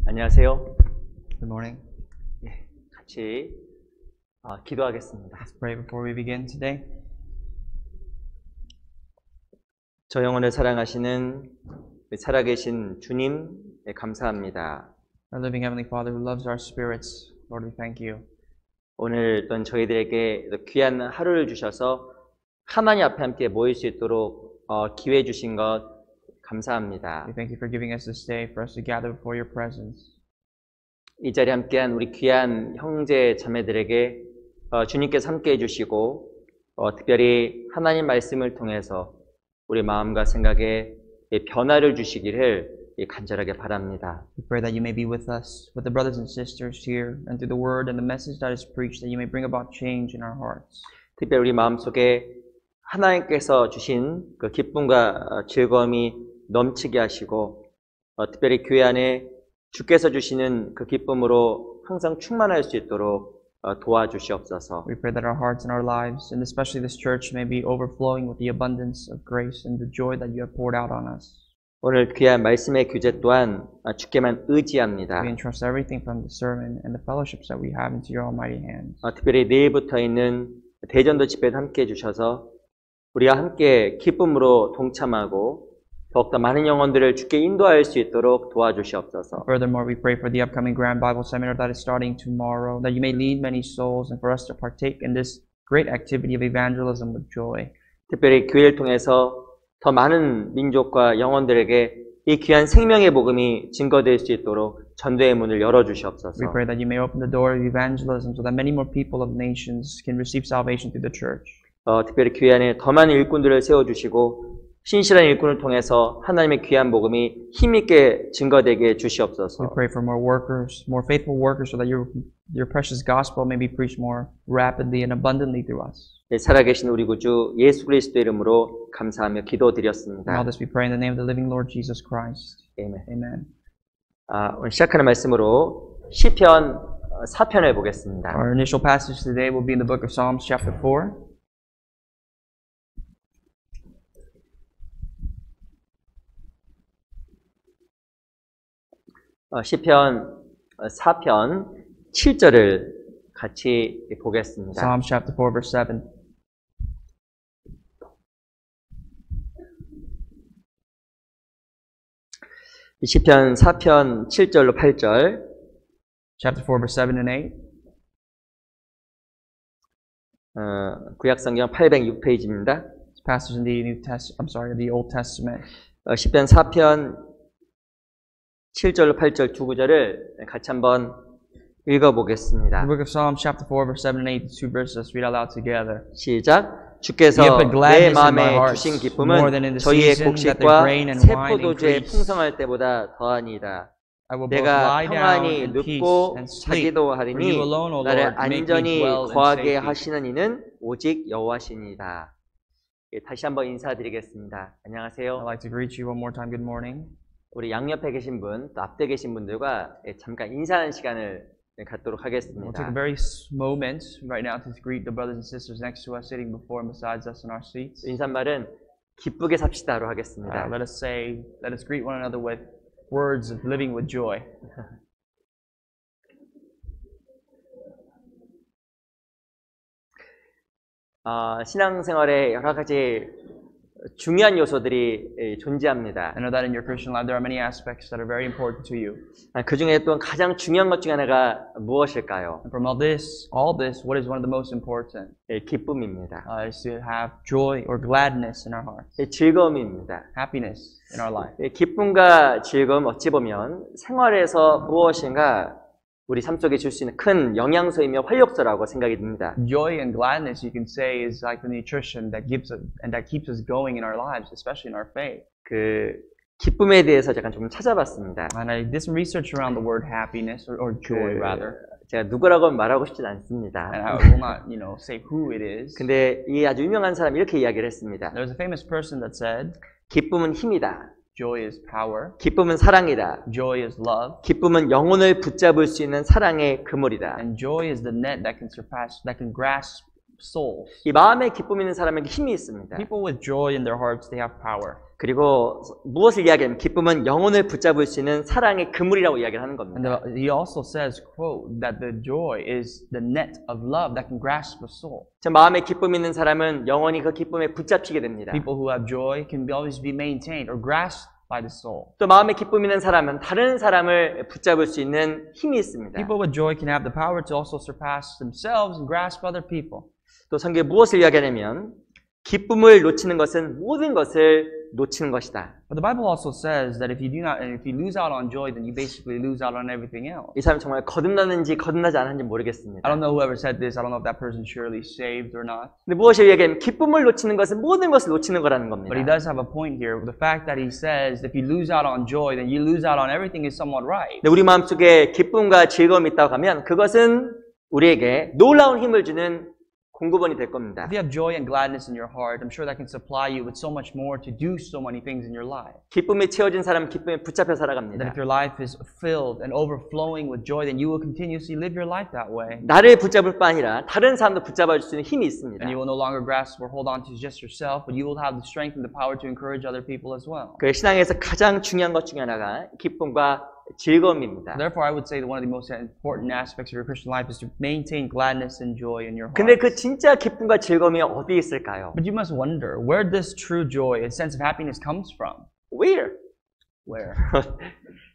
안녕하세요. Good morning. 같이 기도하겠습니다. Let's pray before we begin today. 저 영혼을 사랑하시는 살아계신 주님, 감사합니다. Our living Heavenly Father who loves our spirits, Lord, we thank you. 오늘 또 저희들에게 귀한 하루를 주셔서 하나님 앞에 함께 모일 수 있도록 기회 주신 것 감사합니다. We thank you for giving us this day for us to gather before your presence. 이 자리에 함께한 우리 귀한 형제 자매들에게 주님께서 함께 해주시고 특별히 하나님 말씀을 통해서 우리 마음과 생각에 변화를 주시기를 간절하게 바랍니다. We pray that you may be with us, with the brothers and sisters here, and through the word and the message that is preached, that you may bring about change in our hearts. 특별히 우리 마음속에 하나님께서 주신 그 기쁨과 즐거움이 넘치게 하시고 특별히 교회 안에 주께서 주시는 그 기쁨으로 항상 충만할 수 있도록 도와주시옵소서. We pray that our hearts and our lives, and especially this church, may be overflowing with the abundance of grace and the joy that you have poured out on us. 오늘 귀한 말씀의 교제 또한 주께만 의지합니다. We entrust everything from the sermon and the fellowships that we have into your almighty hands. 특별히 내일부터 있는 대전도 집회도 함께 해주셔서 우리가 함께 기쁨으로 동참하고 더욱더 많은 영혼들을 주께 인도할 수 있도록 도와주시옵소서. Furthermore, we pray for the upcoming Grand Bible Seminar that is starting tomorrow, that you may lead many souls and for us to partake in this great activity of evangelism with joy. 특별히 교회를 통해서 더 많은 민족과 영혼들에게 이 귀한 생명의 복음이 증거될 수 있도록 전도의 문을 열어주시옵소서. We pray that you may open the door of evangelism so that many more people of nations can receive salvation through the church. 특별히 교회 안에 더 많은 일꾼들을 세워주시고 신실한 일꾼을 통해서 하나님의 귀한 복음이 힘있게 증거되게 주시옵소서. We pray for more workers, more faithful workers, so that your precious gospel may be preached more rapidly and abundantly through us. 살아계신 우리 구주 예수 그리스도 이름으로 감사하며 기도드렸습니다. And all this we pray in the name of the living Lord Jesus Christ. 아멘. Amen. 오늘 시작하는 말씀으로 시편 4편을 보겠습니다. Our initial passage today will be in the book of Psalms, chapter 4. 시편 4편 7절을 같이 보겠습니다. Psalms chapter 4, verse 7. 시편 4편 7절로 8절. Chapter 4, verse 7 and 8. 구약성경 806페이지입니다. This passage in the the Old Testament. 시편 4편 7절로 8절 두 구절을 같이 한번 읽어보겠습니다. The book of Psalms, chapter 4, verse 7 and 8, the two verses, let's read out loud together. 시작. 주께서 내 마음에 주신 기쁨은 저희의 곡식과 새 포도주의 풍성할 때보다 더하니이다. 내가 평안히 눕고 자기도 하리니 나를 안전히 거하게 하시는 이는 오직 여호와시니이다. 다시 한번 인사드리겠습니다. 안녕하세요. I'd like to greet you one more time. Good morning. 우리 양옆에 계신 분, 또 앞에 계신 분들과 잠깐 인사하는 시간을 갖도록 하겠습니다. We'll take a very moment right now to greet the brothers and sisters next to us, sitting before and besides us in our seats. 인사말은 기쁘게 삽시다로 하겠습니다. Let us greet one another with words of living with joy. 신앙생활에 여러 가지 중요한 요소들이 존재합니다. I know that in your Christian life there are many aspects that are very important to you. 그 중에 또 가장 중요한 것 중에 하나가 무엇일까요? And from all this, what is one of the most important? 기쁨입니다. Is to have joy or gladness in our hearts. 즐거움입니다. Happiness in our life. 기쁨과 즐거움 어찌 보면 생활에서 무엇인가 우리 삶 속에 줄 수 있는 큰 영양소이며 활력소라고 생각이 듭니다. Joy and gladness, you can say, is like the nutrition that keeps us going in our lives, especially in our faith. 그 기쁨에 대해서 제가 좀 찾아봤습니다. And I did some research around the word happiness or joy rather. 제가 누구라고 말하고 싶진 않습니다. And I will not, say who it is. 근데 이 아주 유명한 사람이 이렇게 이야기를 했습니다. There's a famous person that said, 기쁨은 힘이다. Joy is power. 기쁨은 사랑이다. Joy is love. 기쁨은 영혼을 붙잡을 수 있는 사랑의 그물이다. And joy is the net that can grasp souls. 이 마음에 기쁨 있는 사람에게 힘이 있습니다. People with joy in their hearts, they have power. 그리고 무엇을 이야기하냐면 기쁨은 영혼을 붙잡을 수 있는 사랑의 그물이라고 이야기를 하는 겁니다. And he also says, quote, that the joy is the net of love that can grasp a soul. 저 마음에 기쁨 있는 사람은 영원히 그 기쁨에 붙잡히게 됩니다. People who have joy can always be maintained or grasped by the soul. 또 마음에 기쁨 있는 사람은 다른 사람을 붙잡을 수 있는 힘이 있습니다. People with joy can have the power to also surpass themselves and grasp other people. 또 성경에 무엇을 이야기하냐면 기쁨을 놓치는 것은 모든 것을 놓치는 것이다. But the Bible also says that if you lose out on joy, then you basically lose out on everything else. 이 사람 정말 거듭났는지 거듭나지 않았는지 모르겠습니다. I don't know whoever said this. I don't know if that person surely saved or not. 근데 무엇을 이야기하냐면 기쁨을 놓치는 것은 모든 것을 놓치는 거라는 겁니다. But he does have a point here. The fact that he says if you lose out on joy, then you lose out on everything is somewhat right. 근데 우리 마음속에 기쁨과 즐거움이 있다고 하면 그것은 우리에게 놀라운 힘을 주는 공급원이 될 겁니다. If you have joy and gladness in your heart, I'm sure that can supply you with so much more to do so many things in your life. 기쁨이 채워진 사람은 기쁨에 붙잡혀 살아갑니다. That if your life is filled and overflowing with joy, then you will continuously live your life that way. 나를 붙잡을 뿐 아니라 다른 사람도 붙잡아 줄 수 있는 힘이 있습니다. And you will no longer grasp or hold on to just yourself, but you will have the strength and the power to encourage other people as well. 그 신앙에서 가장 중요한 것 중에 하나가 기쁨과 즐거움입니다. Therefore, I would say that one of the most important aspects of your Christian life is to maintain gladness and joy in your heart. 근데 그 진짜 기쁨과 즐거움이 어디 있을까요? But you must wonder where this true joy, a sense of happiness comes from. Where? Where?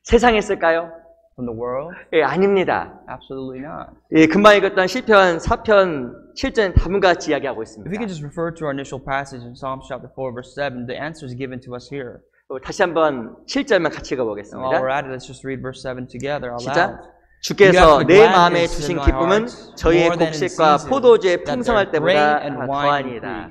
세상에 있을까요? From the world? 예, 아닙니다. Absolutely not. 예, 금방 읽었던 시편 4편 7절은 다음과 같이 이야기하고 있습니다. If we could just refer to our initial passage in Psalms chapter 4, verse 7, the answer is given to us here. 다시 한번 7절만 같이 While 읽어보겠습니다. we're at it, let's just read verse 7 together out 시작. loud. 주께서 내 마음에 주신 기쁨은 저희의 곡식과 포도주의 풍성할 때보다 더하니이다.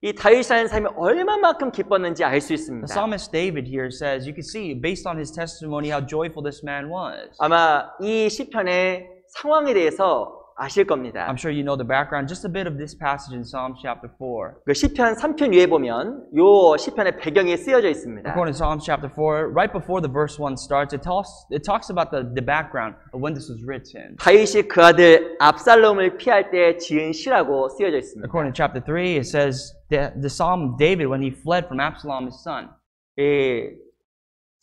이 다윗이라는 사람이 얼마만큼 기뻤는지 알 수 있습니다. The psalmist David here says, you can see based on his testimony how joyful this man was. 아마 이 시편의 상황에 대해서 아실 겁니다. I'm sure you know the background, just a bit of this passage in Psalms chapter 4. 그 시편 3편 위에 보면 요 시편의 배경이 쓰여져 있습니다. According to Psalms chapter 4, right before the verse 1 starts, it talks about the background of when this was written. 다윗이 그 아들 압살롬을 피할 때 지은 시라고 쓰여져 있습니다. According to chapter 3, it says the Psalm of David when he fled from Absalom his son.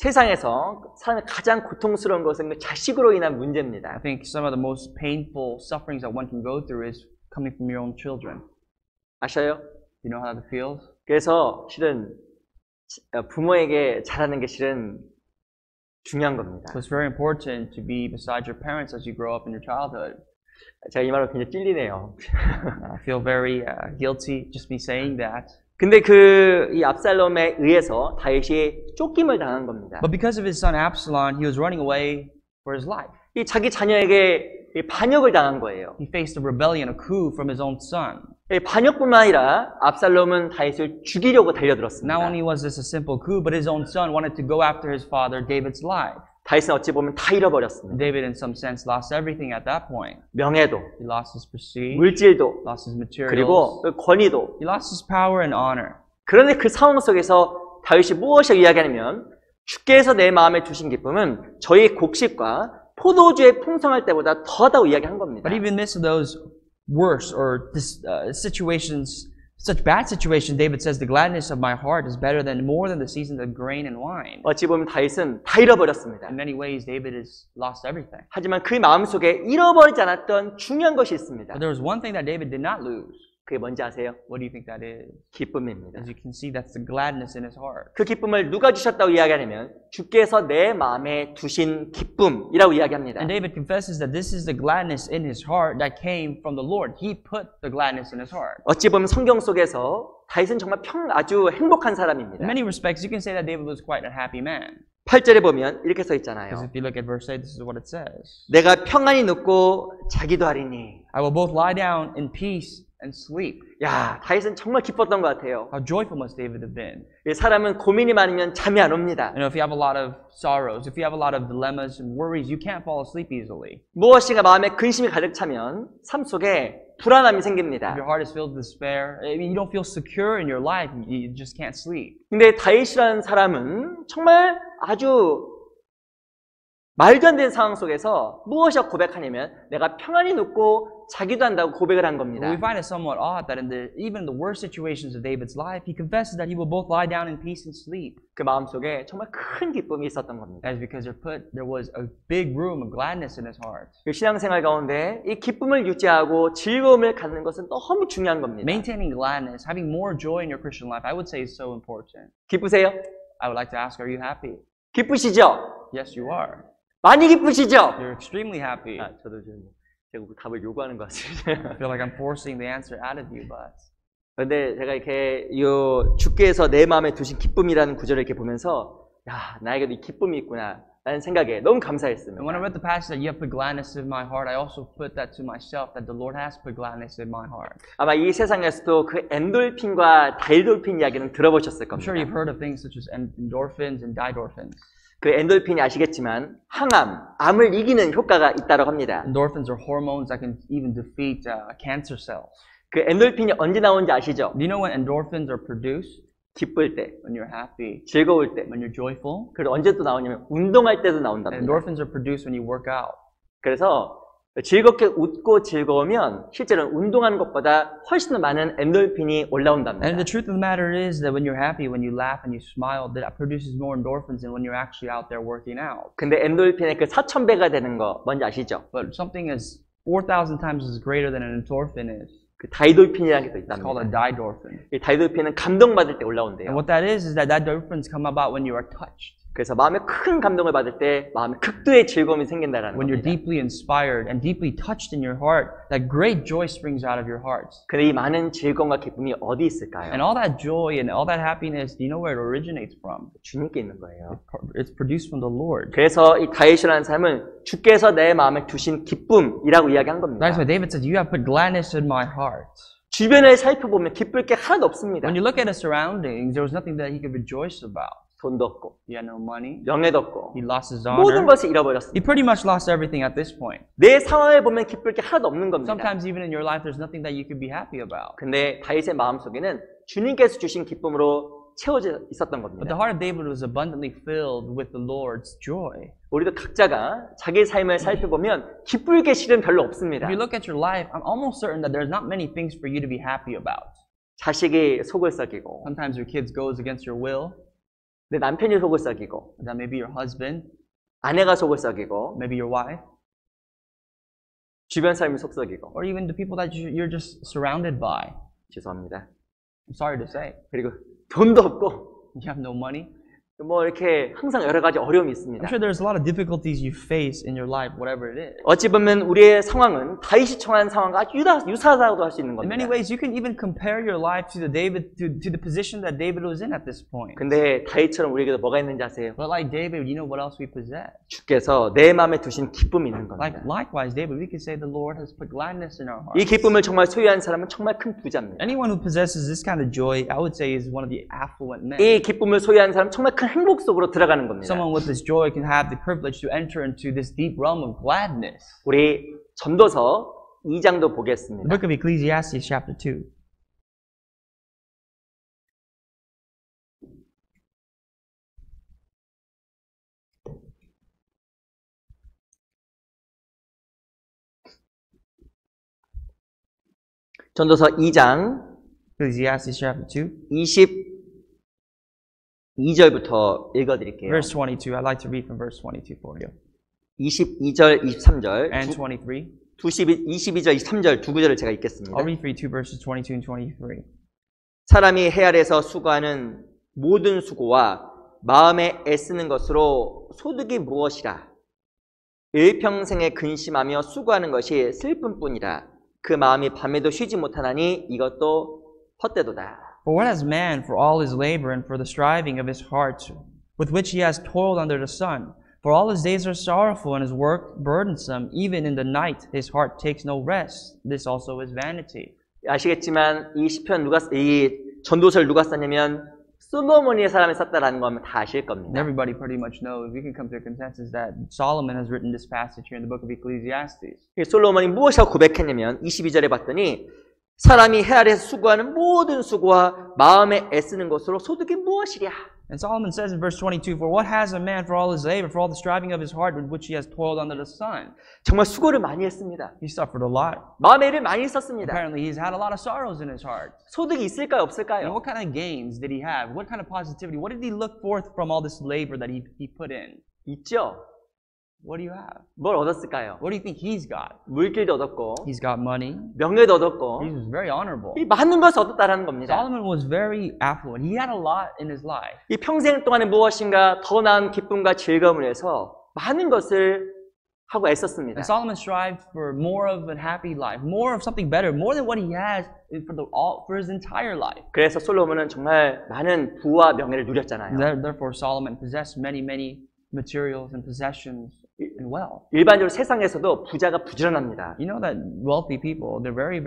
세상에서 사람이 가장 고통스러운 것은 자식으로 인한 문제입니다. I think some of the most painful sufferings that one can go through is coming from your own children. 아셔요? You know how that feels? 그래서 실은 부모에게 잘하는 게 실은 중요한 겁니다. So it's very important to be beside your parents as you grow up in your childhood. 제가 이 말로 굉장히 찔리네요. I feel very guilty just me saying that. 근데 이 압살롬에 의해서 다윗이 쫓김을 당한 겁니다. But because of his son Absalom, he was running away for his life. 이 자기 자녀에게 반역을 당한 거예요. He faced a rebellion, a coup from his own son. 반역뿐만 아니라 압살롬은 다윗을 죽이려고 달려들었습니다. Not only was this a simple coup, but his own son wanted to go after his father David's life. 다윗은 어찌 보면 다 잃어버렸습니다. David, in some sense, lost everything at that point. 명예도, He lost his prestige, 물질도, lost his materials, 그리고 권위도. he lost his power and honor. 그런데 그 상황 속에서 다윗이 무엇을 이야기하냐면 주께서 내 마음에 주신 기쁨은 저희 곡식과 포도주의 풍성할 때보다 더하다고 이야기한 겁니다. But even amidst those worse or situations, such bad situations, David says, the gladness of my heart is better than more than the seasons of grain and wine. 어찌 보면 다윗은 다 잃어버렸습니다. In many ways, David has lost everything. 하지만 그 마음속에 잃어버리지 않았던 중요한 것이 있습니다. But there was one thing that David did not lose. 그게 뭔지 아세요? What do you think that is? 기쁨입니다. As you can see, that's the gladness in his heart. 그 기쁨을 누가 주셨다고 이야기하냐면 주께서 내 마음에 두신 기쁨이라고 이야기합니다. And David confesses that this is the gladness in his heart that came from the Lord. He put the gladness in his heart. 어찌 보면 성경 속에서 다윗은 정말 아주 행복한 사람입니다. In many respects, you can say that David was quite a happy man. 8절에 보면 이렇게 써 있잖아요. Because if you look at verse 8, this is what it says. 내가 평안히 눕고 자기도 하리니. I will both lie down in peace and sleep. 야, 다윗은 정말 기뻤던 것 같아요. How joyful must David have been? 사람은 고민이 많으면 잠이 안 옵니다. You know, if you have a lot of sorrows, if you have a lot of dilemmas and worries, you can't fall asleep easily. 무엇인가 마음에 근심이 가득 차면 삶 속에 불안함이 생깁니다. If your heart is filled with despair, I mean, you don't feel secure in your life. You just can't sleep. 근데 다윗이라는 사람은 정말 아주 말도 안 되는 상황 속에서 무엇을 고백하냐면 내가 평안히 눕고 자기도 한다고 고백을 한 겁니다. We find it somewhat odd that even in the worst situations of David's life, he confesses that he will both lie down in peace and sleep. 그 마음속에 정말 큰 기쁨이 있었던 겁니다. That's because there was a big room of gladness in his heart. 신앙생활 가운데 이 기쁨을 유지하고 즐거움을 갖는 것은 너무 중요한 겁니다. Maintaining gladness, having more joy in your Christian life, I would say is so important. 기쁘세요? I would like to ask, are you happy? 기쁘시죠? Yes, you are. 많이 기쁘시죠? You're extremely happy. 저도 좀 제가 답을 요구하는 것 같습니다. I feel like I'm forcing the answer out of you, but. 그런데 제가 이렇게 주께서 내 마음에 두신 기쁨이라는 구절을 이렇게 보면서 야, 나에게도 이 기쁨이 있구나 라는 생각에 너무 감사했습니다. And when I read the passage that you have put gladness in my heart, I also put that to myself that the Lord has put gladness in my heart. 아마 이 세상에서도 그 엔돌핀과 다이돌핀 이야기는 들어보셨을 겁니다. I'm sure you've heard of things such as endorphins and didorphins. 그 엔돌핀이 아시겠지만 항암, 암을 이기는 효과가 있다고 합니다. Endorphins are hormones that can even defeat cancer cells. 그 엔돌핀이 언제 나오는지 아시죠? Do you know when endorphins are produced? 기쁠 때, when you're happy, 즐거울 때, when you're joyful. 그리고 언제 또 나오냐면 운동할 때도 나온답니다. Endorphins are produced when you work out. 그래서 즐겁게 웃고 즐거우면 실제로는 운동하는 것보다 훨씬 더 많은 엔돌핀이 올라온답니다. And the truth of the matter is that when you're happy, when you laugh and you smile, that produces more endorphins than when you're actually out there working out. 근데 엔돌핀의 그 4,000배가 되는 거 뭔지 아시죠? But something is 4,000 times as greater than an endorphin is. 그 다이돌핀이라는 게 또 It's called a 있답니다. didorphin. 이 다이돌핀은 감동받을 때 올라온대요. And what that is that didorphins come about when you are touched. 그래서 마음에 큰 감동을 받을 때 마음에 극도의 즐거움이 생긴다라는 When you're 겁니다. deeply inspired and deeply touched in your heart, that great joy springs out of your hearts. 근데 이 많은 즐거움과 기쁨이 어디 있을까요? And all that joy and all that happiness, do you know where it originates from? 주님께 있는 거예요. It's produced from the Lord. 그래서 이 다윗이라는 사람은 주께서 내 마음에 두신 기쁨이라고 이야기한 겁니다. That's why David says, you have put gladness in my heart. 주변을 살펴보면 기쁠 게 하나도 없습니다. When you look at his surroundings, there was nothing that he could rejoice about. 돈도 없고, He had no money. 명예도 없고, He lost his 모든 honor. 것을 잃어버렸습니다. He pretty much lost everything at this point. 내 상황을 보면 기쁠 게 하나도 없는 겁니다. Sometimes even in your life, there's nothing that you could be happy about. 근데 다윗의 마음속에는 주님께서 주신 기쁨으로 채워져 있었던 But the 겁니다. heart of David was abundantly filled with the Lord's joy. 우리도 각자가 자기 삶을 살펴보면 기쁠 게 실은 별로 없습니다. If you look at your life, I'm almost certain that there's not many things for you to be happy about. 자식이 속을 썩이고, Sometimes your kids goes against your will. 내 남편이 속을 썩이고, That may be your husband, 아내가 속을 썩이고, maybe your wife, 주변 사람이 속 썩이고. or even the people that you're just surrounded by. 죄송합니다. I'm sorry to say. 그리고 돈도 없고, You have no money. 뭐 이렇게 항상 여러 가지 어려움이 있습니다. I'm sure there's a lot of difficulties you face in your life, whatever it is. 어찌 보면 우리의 상황은 다윗이 처한 상황과 아주 유사하다고 할 수 있는 In 겁니다. many ways, you can even compare your life to the position that David was in at this point. 근데 다윗처럼 우리에게도 뭐가 있는지 아세요? But like David, you know what else we possess? 주께서 내 마음에 두신 기쁨이 있는 겁니다. Likewise, David, we could say the Lord has put gladness in our 이 hearts. 기쁨을 정말 소유한 사람은 정말 큰 부자입니다. Anyone who possesses this kind of joy, I would say, is one of the affluent men. 이 기쁨을 소유한 사람은 정말 큰 행복 속으로 들어가는 겁니다. Someone with this joy can have the privilege to enter into this deep realm of gladness. 우리 전도서 2장도 The 보겠습니다. book of Ecclesiastes, chapter 2. 전도서 2장 Ecclesiastes, chapter 2. 22절부터 읽어드릴게요. Verse 22. I'd like to read from verse 22 for you. 22절, 23절, And 23. 22절, 23절 두 구절을 제가 읽겠습니다. I'll read for you two verses, 22 and 23. 사람이 해 아래에서 수고하는 모든 수고와 마음에 애쓰는 것으로 소득이 무엇이라? 일평생에 근심하며 수고하는 것이 슬픔뿐이라. 그 마음이 밤에도 쉬지 못하나니 이것도 헛되도다. For what has man for all his labor and for the striving of his heart, with which he has toiled under the sun? For all his days are sorrowful and his work burdensome. Even in the night his heart takes no rest. This also is vanity. 아시겠지만 이 시편 이 전도서를 누가 썼냐면 솔로몬의 사람이 썼다라는 거 다 아실 And 겁니다. everybody pretty much knows. We can come to a consensus that Solomon has written this passage here in the book of Ecclesiastes. 솔로몬이 무엇이라고 고백했냐면 22절에 봤더니 사람이 해 아래에서 수고하는 모든 수고와 마음에 애쓰는 것으로 소득이 무엇이랴? And Solomon says in verse 22, For what has a man for all his labor, for all the striving of his heart with which he has toiled under the sun? 정말 수고를 많이 했습니다. He suffered a lot. 마음의 일을 많이 썼습니다. Apparently he's had a lot of sorrows in his heart. 소득이 있을까요, And 없을까요? what kind of gains did he have? What kind of positivity? What did he look forth from all this labor that he put in? 있죠. What do you have? 뭘 얻었을까요? What do you think he's got? 물길도 얻었고 He's got money. 명예도 얻었고 He was very honorable. 이 많은 것을 얻었다라는 겁니다. Solomon was very affluent. He had a lot in his life. 이 평생 동안에 무엇인가 더 나은 기쁨과 즐거움을 위해서 많은 것을 하고 애썼습니다. And Solomon strived for more of a happy life, more of something better, more than what he has for his entire life. 그래서 솔로몬은 정말 많은 부와 명예를 누렸잖아요. Therefore, Solomon possessed many materials and possessions and wealth. 일반적으로 세상에서도 부자가 부지런합니다. You know that wealthy people, they're very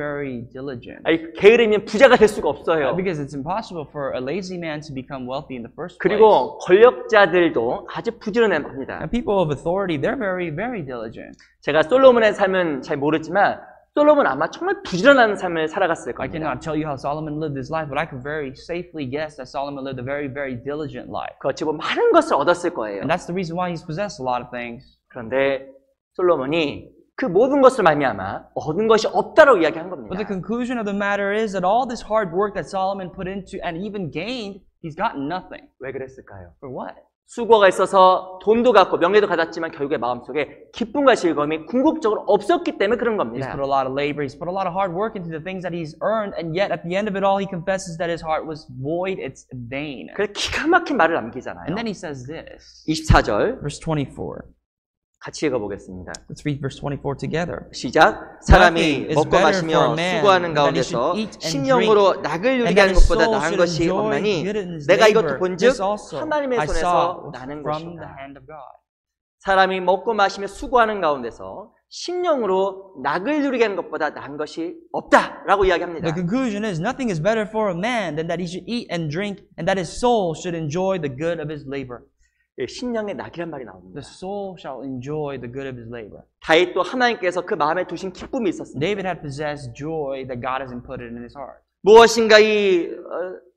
diligent. 아니, 게으르면 부자가 될 수가 없어요. Because it's impossible for a lazy man to become wealthy in the first place. 그리고 권력자들도 아주 부지런합니다. And people of authority, they're very diligent. 제가 솔로몬의 삶은 잘 모르지만 솔로몬 아마 정말 부지런한 삶을 살아갔을 I 겁니다. cannot tell you how Solomon lived his life, but I can very safely guess that Solomon lived a very diligent life. 그렇지 뭐 많은 것을 얻었을 거예요. And that's the reason why he's possessed a lot of things. 그런데 솔로몬이 그 모든 것을 말미암아 얻은 것이 없다라고 이야기한 겁니다. But the conclusion of the matter is that all this hard work that Solomon put into and even gained, he's gotten nothing. 왜 그랬을까요? For what? 수고가 있어서 돈도 갖고 명예도 가졌지만 결국에 마음속에 기쁨과 즐거움이 궁극적으로 없었기 때문에 그런 He's 겁니다. put a lot of labor, he's put a lot of hard work into the things that he's earned, and yet at the end of it all, he confesses that his heart was void, it's vain. 그래서 기가 막힌 말을 남기잖아요. And then he says this, 24절 verse 24. 같이 읽어보겠습니다. Let's read verse 24 together. 시작. 사람이 먹고 마시며 수고하는 가운데서 신령으로 낙을 누리게 하는 것보다 나은 것이 없나니 내가 이것도 본즉 하나님의 손에서 나는 것이다. 사람이 먹고 마시며 수고하는 가운데서 신령으로 낙을 누리게 하는 것보다 나은 것이 없다라고 이야기합니다. The conclusion is nothing is better for a man than that he should eat and drink and that his soul should enjoy the good of his labor. 신령의 낙이란 말이 나옵니다. The soul shall enjoy the good of his labor. 다윗도 하나님께서 그 마음에 두신 기쁨이 있었습니다. David had possessed joy that God has inputted in his heart. 무엇인가 이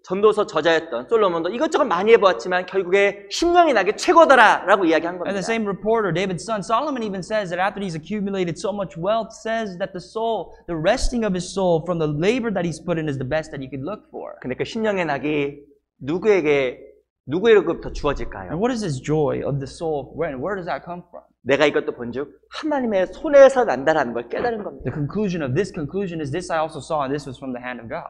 전도서 저자였던 솔로몬도 이것저것 많이 해보았지만 결국에 신령의 낙이 최고더라라고 이야기한 겁니다. And the same reporter, David's son Solomon, even says that after he's accumulated so much wealth, says that the soul, the resting of his soul from the labor that he's put in is the best that you could look for. 근데 그 신령의 낙이 누구에게로부터 주어질까요? And what is this joy of the soul? Where does that come from? 내가 이것도 본즉 하나님의 손에서 난다라는 걸 깨달은 겁니다. The conclusion is this I also saw, and this was from the hand of God.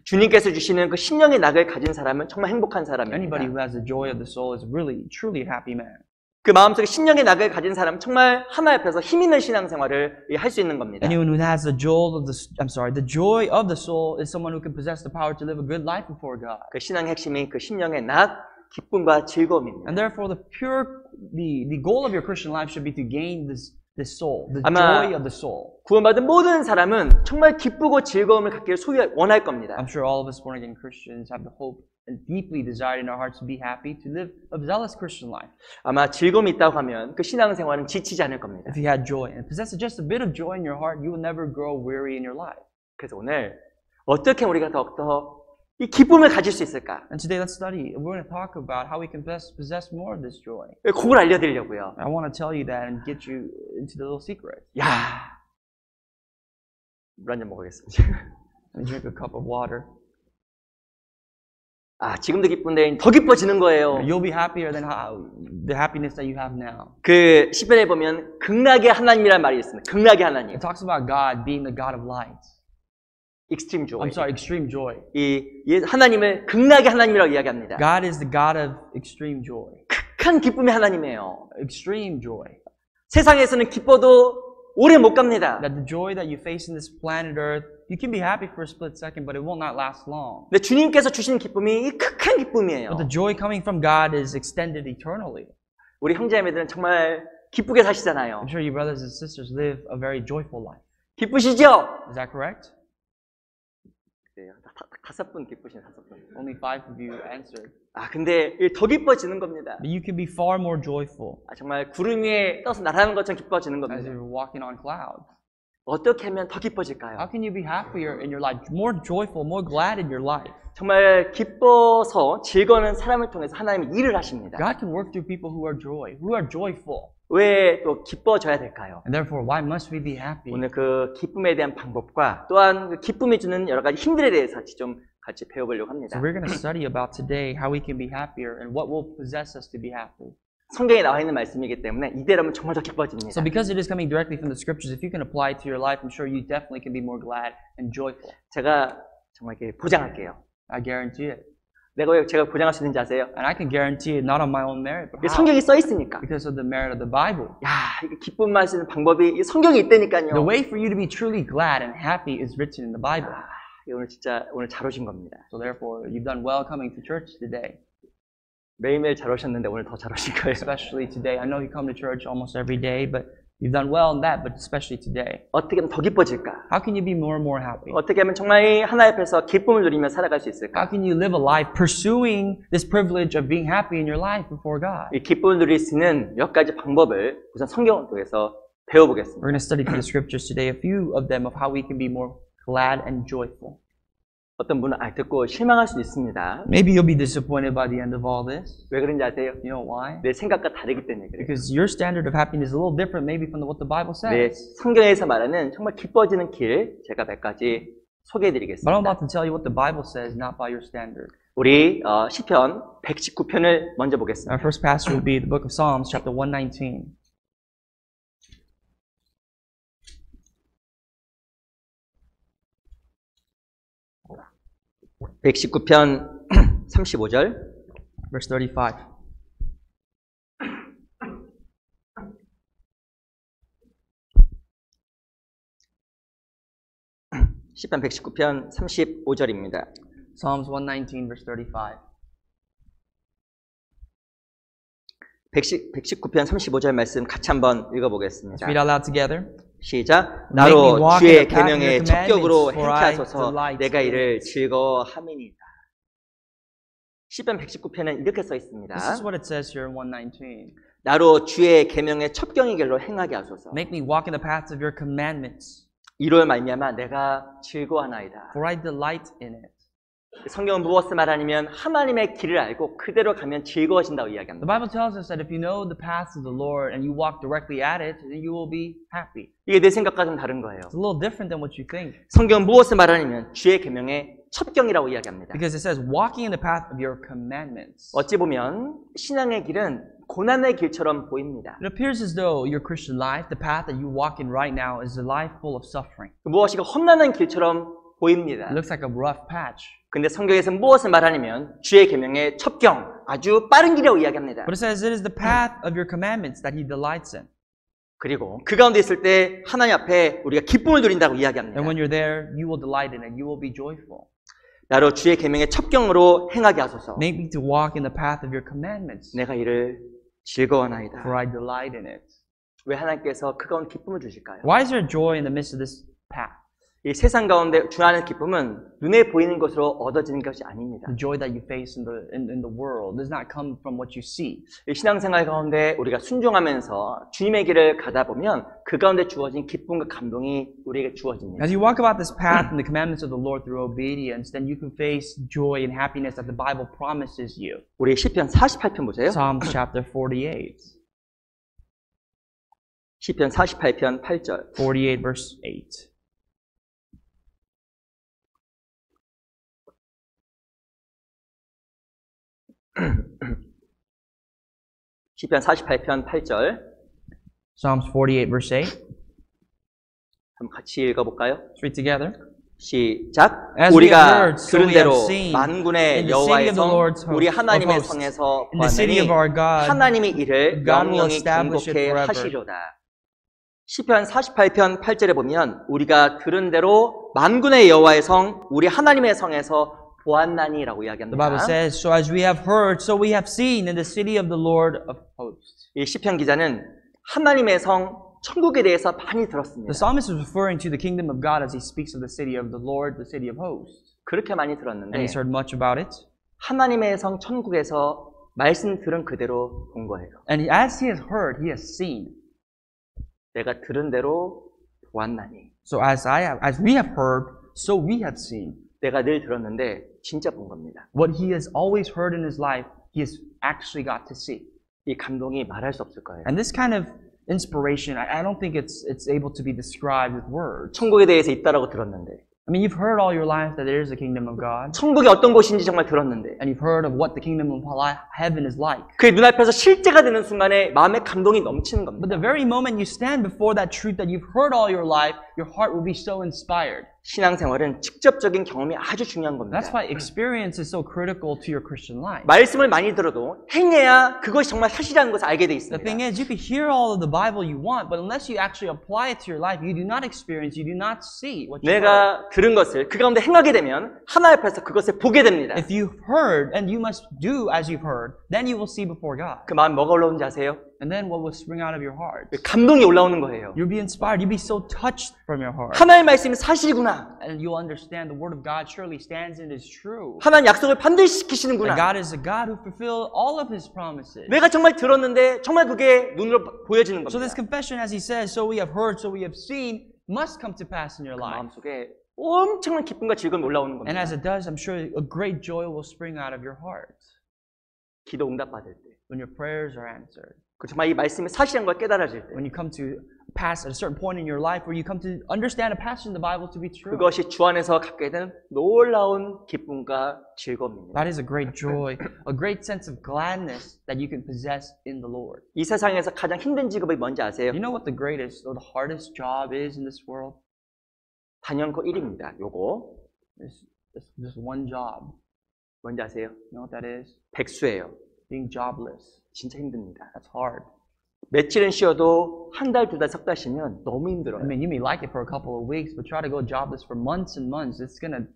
주님께서 주시는 그 신령의 낙을 가진 사람은 정말 행복한 사람입니다. Anybody who has the joy of the soul is really, truly a happy man. 그 마음속에 신령의 낙을 가진 사람은 정말 하나님 앞에서 힘 있는 신앙생활을 할 수 있는 겁니다. Anyone who has the joy of the joy of the soul is someone who can possess the power to live a good life before God. 그 신앙의 핵심이 그 신령의 낙, 기쁨과 즐거움입니다. And therefore, the goal of your Christian life should be to gain this soul, the joy of the soul. 구원받은 모든 사람은 정말 기쁘고 즐거움을 갖기를 소위 원할 겁니다. I'm sure all of us born again Christians have the hope and deeply desire in our hearts to be happy, to live a zealous Christian life. 아마 즐거움이 있다고 하면 그 신앙생활은 지치지 않을 겁니다. If you had joy and possess just a bit of joy in your heart, you will never grow weary in your life. 그래서 오늘 어떻게 우리가 더욱더 이 기쁨을 가질 수 있을까? And today let's study. We're going to talk about how we can possess more of this joy. 그걸 알려드리려고요. I want to tell you that and get you into the little secret. 야, 물 한 잔 먹어야겠습니다. Let me drink a cup of water. 아, 지금도 기쁜데 더 기뻐지는 거예요. You'll be happier than the happiness that you have now. 그 시편에 보면 극락의 하나님이라는 말이 있습니다. 극락의 하나님. It talks about God being the God of light. Extreme joy. I'm sorry, extreme joy. 이 하나님을 극락의 하나님이라고 이야기합니다. God is the God of extreme joy. 극한 기쁨의 하나님이에요. Extreme joy. 세상에서는 기뻐도 오래 못 갑니다. That the joy that you face in this planet Earth, you can be happy for a split second, but it will not last long. 근데 주님께서 주시는 기쁨이 이 극한 기쁨이에요. But the joy coming from God is extended eternally. 우리 형제자매들은 정말 기쁘게 사시잖아요. I'm sure you brothers and sisters live a very joyful life. 기쁘시죠? Is that correct? 네, 5분 기쁘신 5분. Only 5 of you answered. 아, 근데 더 기뻐지는 겁니다. But you can be far more joyful. 아, 정말 구름 위에 떠서 날아가는 것처럼 기뻐지는 As 겁니다. you're walking on clouds. 어떻게 하면 더 기뻐질까요? How can you be happier in your life, more joyful, more glad in your life? 정말 기뻐서 즐거워하는 사람을 통해서 하나님이 일을 하십니다. God can work through people who are joyful. 왜 또 기뻐져야 될까요? And therefore, why must we be happy? 오늘 그 기쁨에 대한 방법과 또한 그 기쁨이 주는 여러 가지 힘들에 대해서 좀 같이 배워보려고 합니다. So we're going to study about today how we can be happier and what will possess us to be happy. 성경에 나와 있는 말씀이기 때문에 이대로면 정말 더 기뻐집니다. So because it is coming directly from the scriptures, if you can apply it to your life, I'm sure you definitely can be more glad and joyful. 제가 정말 이렇게 보장할게요. I guarantee it. 왜 제가 보장할 수 있는지 아세요? And I can guarantee it not on my own merit, but how? 성경이 써 있으니까. Because of the merit of the Bible. 야, 이게 기쁨 마시는 방법이 성경에 있다니까요. The way for you to be truly glad and happy is written in the Bible. 오늘 잘 오신 겁니다. So therefore, you've done well coming to church today. 매일매일 잘 오셨는데 오늘 더 잘 오신 거예요. Especially today. I know you come to church almost every day, but you've done well in that, but especially today. 어떻게 하면 더 기뻐질까? How can you be more and more happy? 어떻게 하면 정말 하나님 앞에서 기쁨을 누리며 살아갈 수 있을까? How can you live a life pursuing this privilege of being happy in your life before God? 이 기쁨을 누릴 수 있는 몇 가지 방법을 우선 성경을 통해서 배워보겠습니다. We're going to study through the scriptures today, a few of them of how we can be more glad and joyful. 어떤 분은 듣고 실망할 수도 있습니다. Maybe you'll be disappointed by the end of all this. 왜 그런지 아세요? You know why? 내 생각과 다르기 때문에 그래요. Because your standard of happiness is a little different maybe from what the Bible 네, says. 성경에서 말하는 정말 기뻐지는 길 제가 몇 가지 소개해드리겠습니다. But I'm about to tell you what the Bible says, not by your standard. 우리 시편 119편을 먼저 보겠습니다. Our first passage will be the book of Psalms, chapter 119. 119편 35절 Verse 35. 시편 119편 35절입니다. Psalms 119, verse 35. 119편 35절 말씀 같이 한번 읽어보겠습니다. Read out loud together. 시작. 나로 주의 계명에 적격으로 행케 하소서 내가 이를 즐거워함이니이다. 시편 119편은 이렇게 써 있습니다. This is what it says here in 119. 나로 주의 계명에 첩경의 길로 행하게 하소서. Make me walk in the paths of your commandments. 이로 말미암아 내가 즐거워하나이다. For I delight in it. 성경은 무엇을 말하냐면 하나님의 길을 알고 그대로 가면 즐거워진다고 이야기합니다. The Bible tells us that if you know the paths of the Lord and you walk directly at it, then you will be happy. 이게 내 생각과 좀 다른 거예요. It's a little different than what you think. 성경은 무엇을 말하냐면 주의 계명의 첩경이라고 이야기합니다. Because it says walking in the path of your commandments. 어찌 보면 신앙의 길은 고난의 길처럼 보입니다. It appears as though your Christian life, the path that you walk in right now, is a life full of suffering. 무엇이가 험난한 길처럼 보입니다. It looks like a rough patch. 근데 성경에서 무엇을 말하냐면 주의 계명의 첩경, 아주 빠른 길이라고 이야기합니다. But it says it is the path of your commandments that He delights in. 그리고 그 가운데 있을 때 하나님 앞에 우리가 기쁨을 누린다고 이야기합니다. And when you're there, you will delight in it. You will be joyful. 나로 주의 계명의 첩경으로 행하게 하소서. Make me to walk in the path of your commandments. 내가 이를 즐거워하나이다. For I delight in it. 왜 하나님께서 그 가운데 기쁨을 주실까요? Why is there joy in the midst of this path? 이 세상 가운데 주하는 기쁨은 눈에 보이는 것으로 얻어지는 것이 아닙니다. The joy that you face in the world does not come from what you see. 이 신앙생활 가운데 우리가 순종하면서 주님의 길을 가다 보면 그 가운데 주어진 기쁨과 감동이 우리에게 주어집니다. As you walk about this path and the commandments of the Lord through obedience, then you can face joy and happiness that the Bible promises you. 우리 시편 48편 보세요. Psalms chapter 48. 시편 48편 8절. 48 verse 8. 시편 48편 8절. Psalms 48 verse 8. 한번 같이 읽어볼까요? Let's read together. 시작. As we 우리가 have heard, so 들은 we have 대로 seen 만군의 in the city 여호와의 of the 성 Lord's 우리 하나님의 host, 성에서 in the city of our God, 하나님의 일을 God will 영영히 establish it 경고케 forever. 하시려다. 시편 48편 8절에 보면 우리가 들은 대로 만군의 여호와의 성 우리 하나님의 성에서 보았나니라고 The 이야기합니다. Bible says, so as we have heard, so we have seen in the city of the Lord of hosts. 이 시편 기자는 하나님의 성 천국에 대해서 많이 들었습니다. The psalmist is referring to the kingdom of God as he speaks of the city of the Lord, the city of hosts. 그렇게 많이 And 들었는데 he's heard much about it. 하나님의 성 천국에서 말씀 들은 그대로 본 거예요. And as he has heard, he has seen. 내가 들은 대로 보았나니. So as we have heard, so we have seen. 내가 늘 들었는데 진짜 본 겁니다. What he has always heard in his life, he has actually got to see. 이 감동이 말할 수 없을 거예요. And this kind of inspiration, I don't think it's able to be described with words. 천국에 대해서 있다라고 들었는데. I mean, you've heard all your life that there is a kingdom of God. 천국이 어떤 곳인지 정말 들었는데. And you've heard of what the kingdom of heaven is like. 그의 눈앞에서 실제가 되는 순간에 마음의 감동이 넘치는 겁니다. But the very moment you stand before that truth that you've heard all your life, your heart will be so inspired. 신앙생활은 직접적인 경험이 아주 중요한 겁니다. That's why experience is so critical to your Christian life. 말씀을 많이 들어도 행해야 그것이 정말 사실이라는 것을 알게 돼 있습니다. The thing is, you can hear all of the Bible you want, but unless you actually apply it to your life, you do not experience, you do not see what you heard. 내가 들은 것을 그 가운데 행하게 되면 하나님 앞에서 그것을 보게 됩니다. If you've heard and you must do as you've heard, then you will see before God. 그 마음 뭐가 올라오는지 아세요? And then what will spring out of your heart? 감동이 올라오는 거예요. You'll be inspired. You'll be so touched from your heart. 하나님의 말씀이 사실이구나. And you'll understand the word of God surely stands and is true. 하나님 약속을 반드시 지키시는구나. And God is a God who fulfills all of His promises. 내가 정말 들었는데 정말 그게 눈으로 보여지는 겁니다. So this confession, as he says, so we have heard, so we have seen, must come to pass in your 그 life. 마음속에 엄청난 기쁨과 즐거움이 올라오는 겁니다. And as it does, I'm sure a great joy will spring out of your heart. 기도 응답받을 때. When your prayers are answered. 정말 이 말씀이 사실한 걸 깨달아질 때. When you come to pass at a certain point in your life where you come to understand a passage in the Bible to be true. 그것이 주 안에서 갖게 된 놀라운 기쁨과 즐거움입니다. That is a great joy, a great sense of gladness that you can possess in the Lord. 이 세상에서 가장 힘든 직업이 뭔지 아세요? You know what the greatest or the hardest job is in this world? 단연코 1입니다. 요거. This one job. 뭔지 아세요? You know what that is? 백수예요. Being jobless. 진짜 힘듭니다. That's hard. 며칠은 쉬어도 한 달, 두 달, 석 달 쉬면 너무 힘들어요. I mean, you may like it for a couple of weeks, but try to go jobless for months and months. It's gonna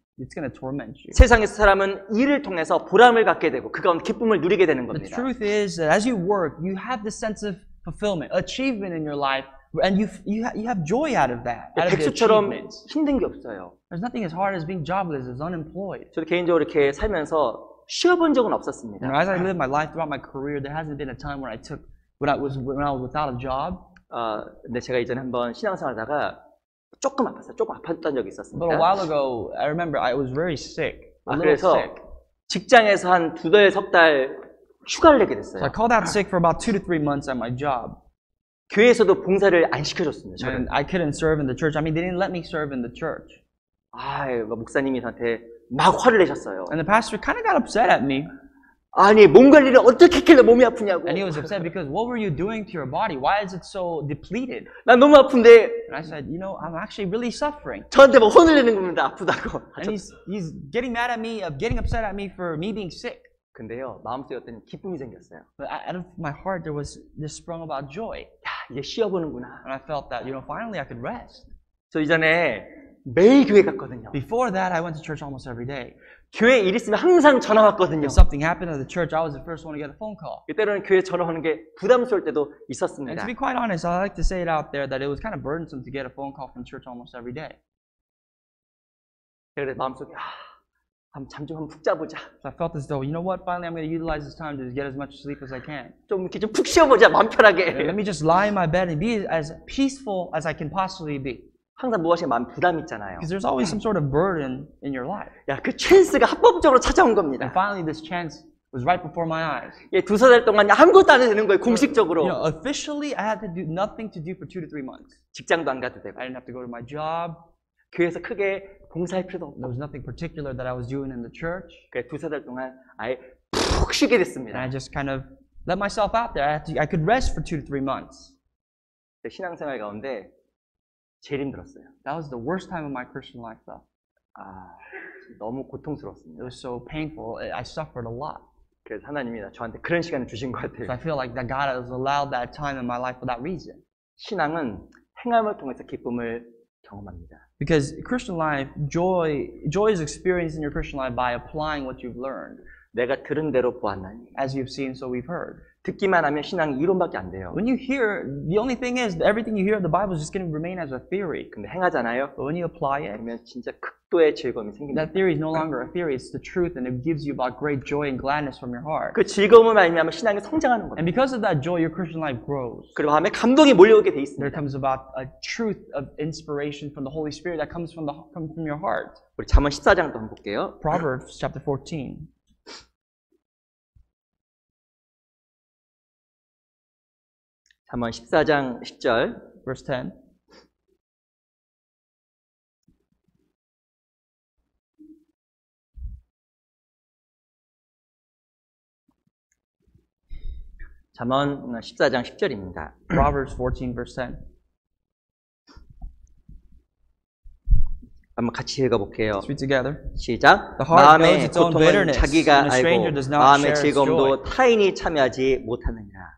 torment you. 세상에서 사람은 일을 통해서 보람을 갖게 되고 그 가운데 기쁨을 누리게 되는 The 겁니다. truth is that as you work, you have this sense of fulfillment, achievement in your life, and you have joy out of that. Out of the 백수처럼 achievements. 힘든 게 없어요. There's nothing as hard as being jobless, as unemployed. 저도 개인적으로 이렇게 살면서 쉬어본 적은 없었습니다. You know, as I lived my life throughout my career, there hasn't been a time when I was without a job. 근데 제가 이전에 한번 신앙생활하다가 조금 아팠던 적이 있었습니다. But a while ago, I remember I was very sick. A little 그래서 sick. 직장에서 한 두 달, 석 달 휴가를 내게 됐어요. So I called out sick for about 2 to 3 months at my job. 교회에서도 봉사를 안 시켜줬습니다. 저는. And I couldn't serve in the church. I mean, they didn't let me serve in the church. 목사님이 저한테 막 화를 내셨어요. And the pastor kind of got upset at me. 아니, 몸 관리를 어떻게 했길래 몸이 아프냐고. And he was upset because what were you doing to your body? Why is it so depleted? 난 너무 아픈데. And I said, you know, I'm actually really suffering. 저한테 막 혼을 내는 겁니다. 아프다고. And he's getting mad at me, getting upset at me for me being sick. 근데요, 마음속에 어떤 기쁨이 생겼어요. But out of my heart, there was this sprung about joy. 야, 이제 쉬어보는구나. And I felt that, you know, finally I could rest. 저 이전에 매일 교회 갔거든요. Before that, I went to church almost every day. 교회에 일 있으면 항상 전화 왔거든요. If something happened at the church, I was the first one to get a phone call. 때로는 교회 전화 오는 게 부담스러울 때도 And 있었습니다. to be quite honest, I like to say it out there that it was kind of burdensome to get a phone call from church almost every day. 그래서 마음속에 잠 좀 푹 자보자. So I felt as though, you know what, finally I'm going to utilize this time to get as much sleep as I can. 좀 이렇게 좀 푹 쉬어보자, 마음 편하게. Let me just lie in my bed and be as peaceful as I can possibly be. 항상 무엇에 마음 부담 있잖아요. Because there's always some sort of burden in your life. 야, 그 찬스가 합법적으로 찾아온 겁니다. And finally this chance was right before my eyes. 예, 2-3 달 동안 아무것도 안 해도 되는 거예요, 공식적으로. You know, officially I had to do nothing to do for 2 to 3 months. 직장도 안 가도 되고. I didn't have to go to my job. 교회에서 크게 봉사할 필요도 없고. There was nothing particular that I was doing in the church. 그래 2-3 달 동안 아예 푹 쉬게 됐습니다. And I just kind of let myself out there. I could rest for 2 to 3 months. 신앙생활 가운데 제일 힘들었어요. That was the worst time of my Christian life, though. 너무 고통스러웠습니다. It was so painful. I suffered a lot. 그래서 하나님이 저한테 그런 시간을 주신 것 같아요. So I feel like that God has allowed that time in my life for that reason. 신앙은 행함을 통해서 기쁨을 경험합니다. Because Christian life, joy is experienced in your Christian life by applying what you've learned. 내가 들은 대로 보았나니. As you've seen, so we've heard. 듣기만 하면 신앙이 이론밖에 안 돼요. When you hear, the only thing is everything you hear in the Bible is just going to remain as a theory. 근데 행하잖아요. But when you apply it, 그러면 진짜 극도의 즐거움이 생깁니다. That theory is no longer a theory, it's the truth and it gives you about great joy and gladness from your heart. 그 즐거움을 말미암아 신앙이 성장하는 겁니다. And because of that joy, your Christian life grows. 그리고 마음에 감동이 몰려오게 돼 있습니다. There comes about a truth of inspiration from the Holy Spirit that comes from your heart. 우리 잠언 14장도 한번 볼게요. Proverbs chapter 14. 잠언 14장 10절. Verse 10. 잠언 14장 10절입니다. Proverbs 14 verse 10. 한번 같이 읽어볼게요. Let's read together. 시작. The heart knows 마음의 its own 고통은 bitterness, 자기가 and a stranger 알고 does not 마음의 share its 즐거움도 joy. 타인이 참여하지 못하느니라.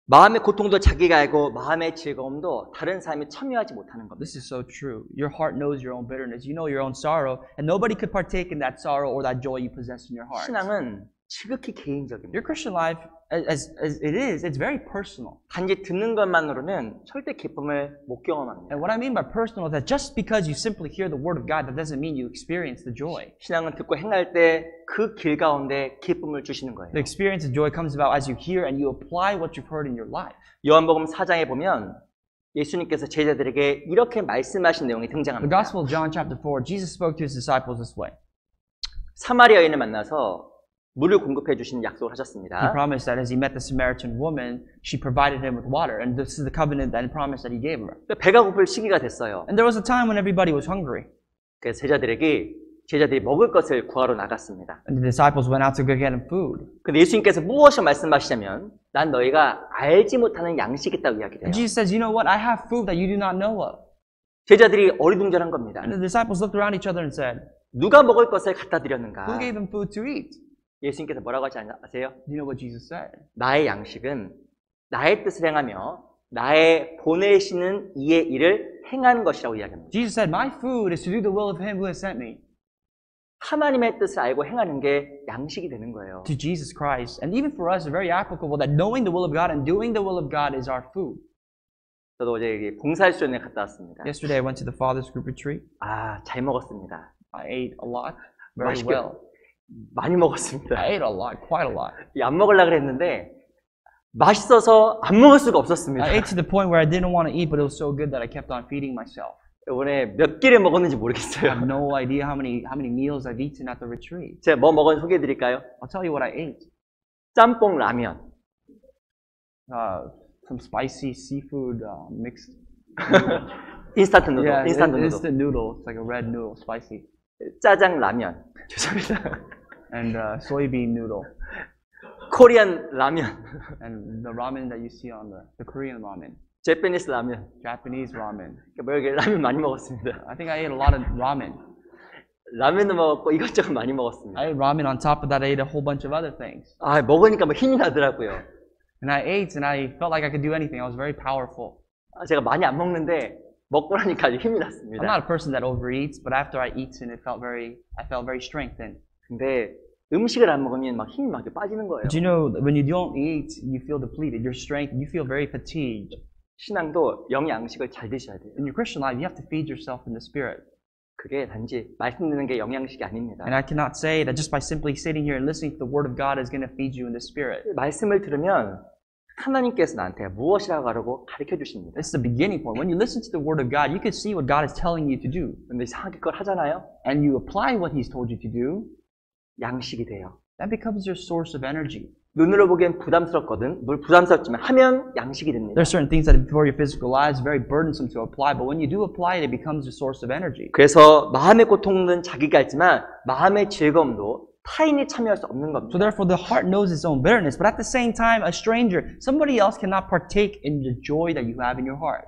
마음의 고통도 자기가 알고 마음의 즐거움도 다른 사람이 참여하지 못하는 겁니다. This is so true. Your heart knows your own bitterness. You know your own sorrow, and nobody could partake in that sorrow or that joy you possess in your heart. 신앙은 지극히 개인적입니다. Your Christian life, as it is, it's very personal. 단지 듣는 것만으로는 절대 기쁨을 못 경험합니다. And what I mean by personal is that just because you simply hear the word of God, that doesn't mean you experience the joy. 신앙은 듣고 행할 때 그 길 가운데 기쁨을 주시는 거예요. The experience of joy comes about as you hear and you apply what you've heard in your life. 요한복음 4장에 보면 예수님께서 제자들에게 이렇게 말씀하신 내용이 The 등장합니다. Gospel of John chapter 4, Jesus spoke to his disciples this way. 사마리아 여인을 만나서 물을 공급해 주시는 약속을 He 하셨습니다. promised that as he met the Samaritan woman, she provided him with water. And this is the covenant and promise that he gave her. 배가 고플 시기가 됐어요. And there was a time when everybody was hungry. 그래서 제자들이 먹을 것을 구하러 나갔습니다. And the disciples went out to go get him food. 근데 예수님께서 무엇을 말씀하시냐면 난 너희가 알지 못하는 양식이 있다고 이야기해요. And Jesus says, you know what? I have food that you do not know of. 제자들이 어리둥절한 겁니다. And the disciples looked around each other and said, 누가 먹을 것을 갖다 드렸는가? who gave him food to eat? 예수님께서 뭐라고 하지 아세요? Do you know what Jesus said? 나의 양식은 나의 뜻을 행하며 나의 보내시는 이의 일을 행하는 것이라고 이야기합니다. Jesus said, my food is to do the will of him who has sent me. 하나님의 뜻을 알고 행하는 게 양식이 되는 거예요. To Jesus Christ. And even for us, it's very applicable that knowing the will of God and doing the will of God is our food. 저도 어제 여기 봉사수련회 갔다 왔습니다. Yesterday I went to the Father's Group Retreat. 잘 먹었습니다. I ate a lot, very 맛있게 well. 많이 먹었습니다. I ate a lot, quite a lot. 안 먹으려고 그랬는데 맛있어서 안 먹을 수가 없었습니다. I ate to the point where I didn't want to eat, but it was so good that I kept on feeding myself. 이번에 몇 끼를 먹었는지 I 모르겠어요. have no idea how many meals I've eaten at the retreat. 제가 뭐 먹었는지 소개해 드릴까요? I'll tell you what I ate. 짬뽕 라면, Some spicy seafood mixed. 인스턴트 누들, Yeah, 인스턴트 누들, instant noodle. It's like a red noodle, spicy. 짜장 라면, 죄송합니다. And soybean noodle. 코리안 라면, And the ramen that you see on the Korean ramen. 제페니스 라면. Japanese ramen. 뭐 이렇게 라면 많이 먹었습니다. I think I ate a lot of ramen. 라면도 먹었고 이것저것 많이 먹었습니다. I ate ramen on top of that. I ate a whole bunch of other things. 먹으니까 뭐 힘이 나더라고요. And I ate and I felt like I could do anything. I was very powerful. 제가 많이 안 먹는데 먹고 나니까 아주 힘이 났습니다. I'm not a person that overeats, but after I eat, I felt very strengthened. 근데 음식을 안 먹으면 막 힘이 막 빠지는 거예요. But you know, when you don't eat, you feel depleted. Your strength, you feel very fatigued. 신앙도 영양식을 잘 드셔야 돼요. In your Christian life, you have to feed yourself in the Spirit. 그게 단지 말씀 듣는 게 영양식이 아닙니다. And I cannot say that just by simply sitting here and listening to the Word of God is going to feed you in the Spirit. 말씀을 들으면 하나님께서 나한테 무엇이라고 하라고 가르쳐 주십니다. It's the beginning point. When you listen to the Word of God, you can see what God is telling you to do. 근데 이상하게 그걸 하잖아요. And you apply what He's told you to do. 양식이 돼요. That becomes your source of energy. 눈으로 보기엔 부담스럽거든. 부담스럽지만 하면 양식이 됩니다. There are certain things that before your physical eyes very burdensome to apply, but when you do apply it, it becomes your source of energy. 그래서 마음의 고통은 자기가 알지만 마음의 즐거움도 타인이 참여할 수 없는 겁니다. So therefore the heart knows its own bitterness, but at the same time, a stranger, somebody else cannot partake in the joy that you have in your heart.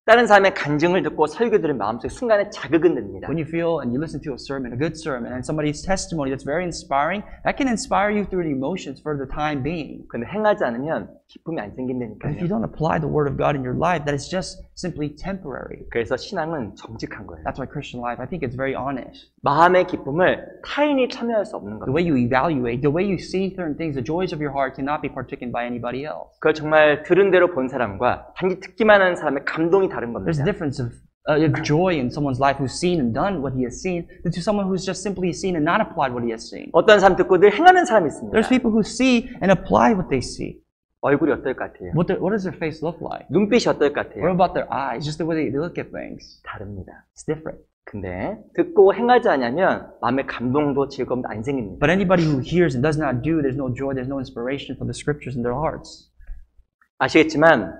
다른 사람의 간증을 듣고 설교 들은 마음속에 순간에 자극은 됩니다. When you feel and you listen to a sermon, a good sermon, and somebody's testimony that's very inspiring, that can inspire you through the emotions for the time being. 근데 행하지 않으면 기쁨이 안 But if you 생긴다니까요. don't apply the Word of God in your life, that is just simply temporary. 그래서 신앙은 정직한 거예요. That's why Christian life, I think it's very honest. 마음의 기쁨을 타인이 참여할 수 없는 The 겁니다. way you evaluate, the way you see certain things, the joys of your heart cannot be partaken by anybody else. 그걸 정말 들은 대로 본 사람과 단지 듣기만 하는 사람의 감동이 다른 겁니다. There's a difference of joy in someone's life who's seen and done what he has seen than to someone who's just simply seen and not applied what he has seen. 어떤 사람 듣고 늘 행하는 사람이 있습니다. There's people who see and apply what they see. 얼굴이 어떨 것 같아요? What does their face look like? 눈빛이 어떨 것 같아요? What about their eyes? Just the way they look at things. 다릅니다. It's different. 근데 듣고 행하지 않으면 마음에 감동도 즐거움도 안 생깁니다. But anybody who hears and does not do, there's no joy, there's no inspiration for the scriptures in their hearts. 아시겠지만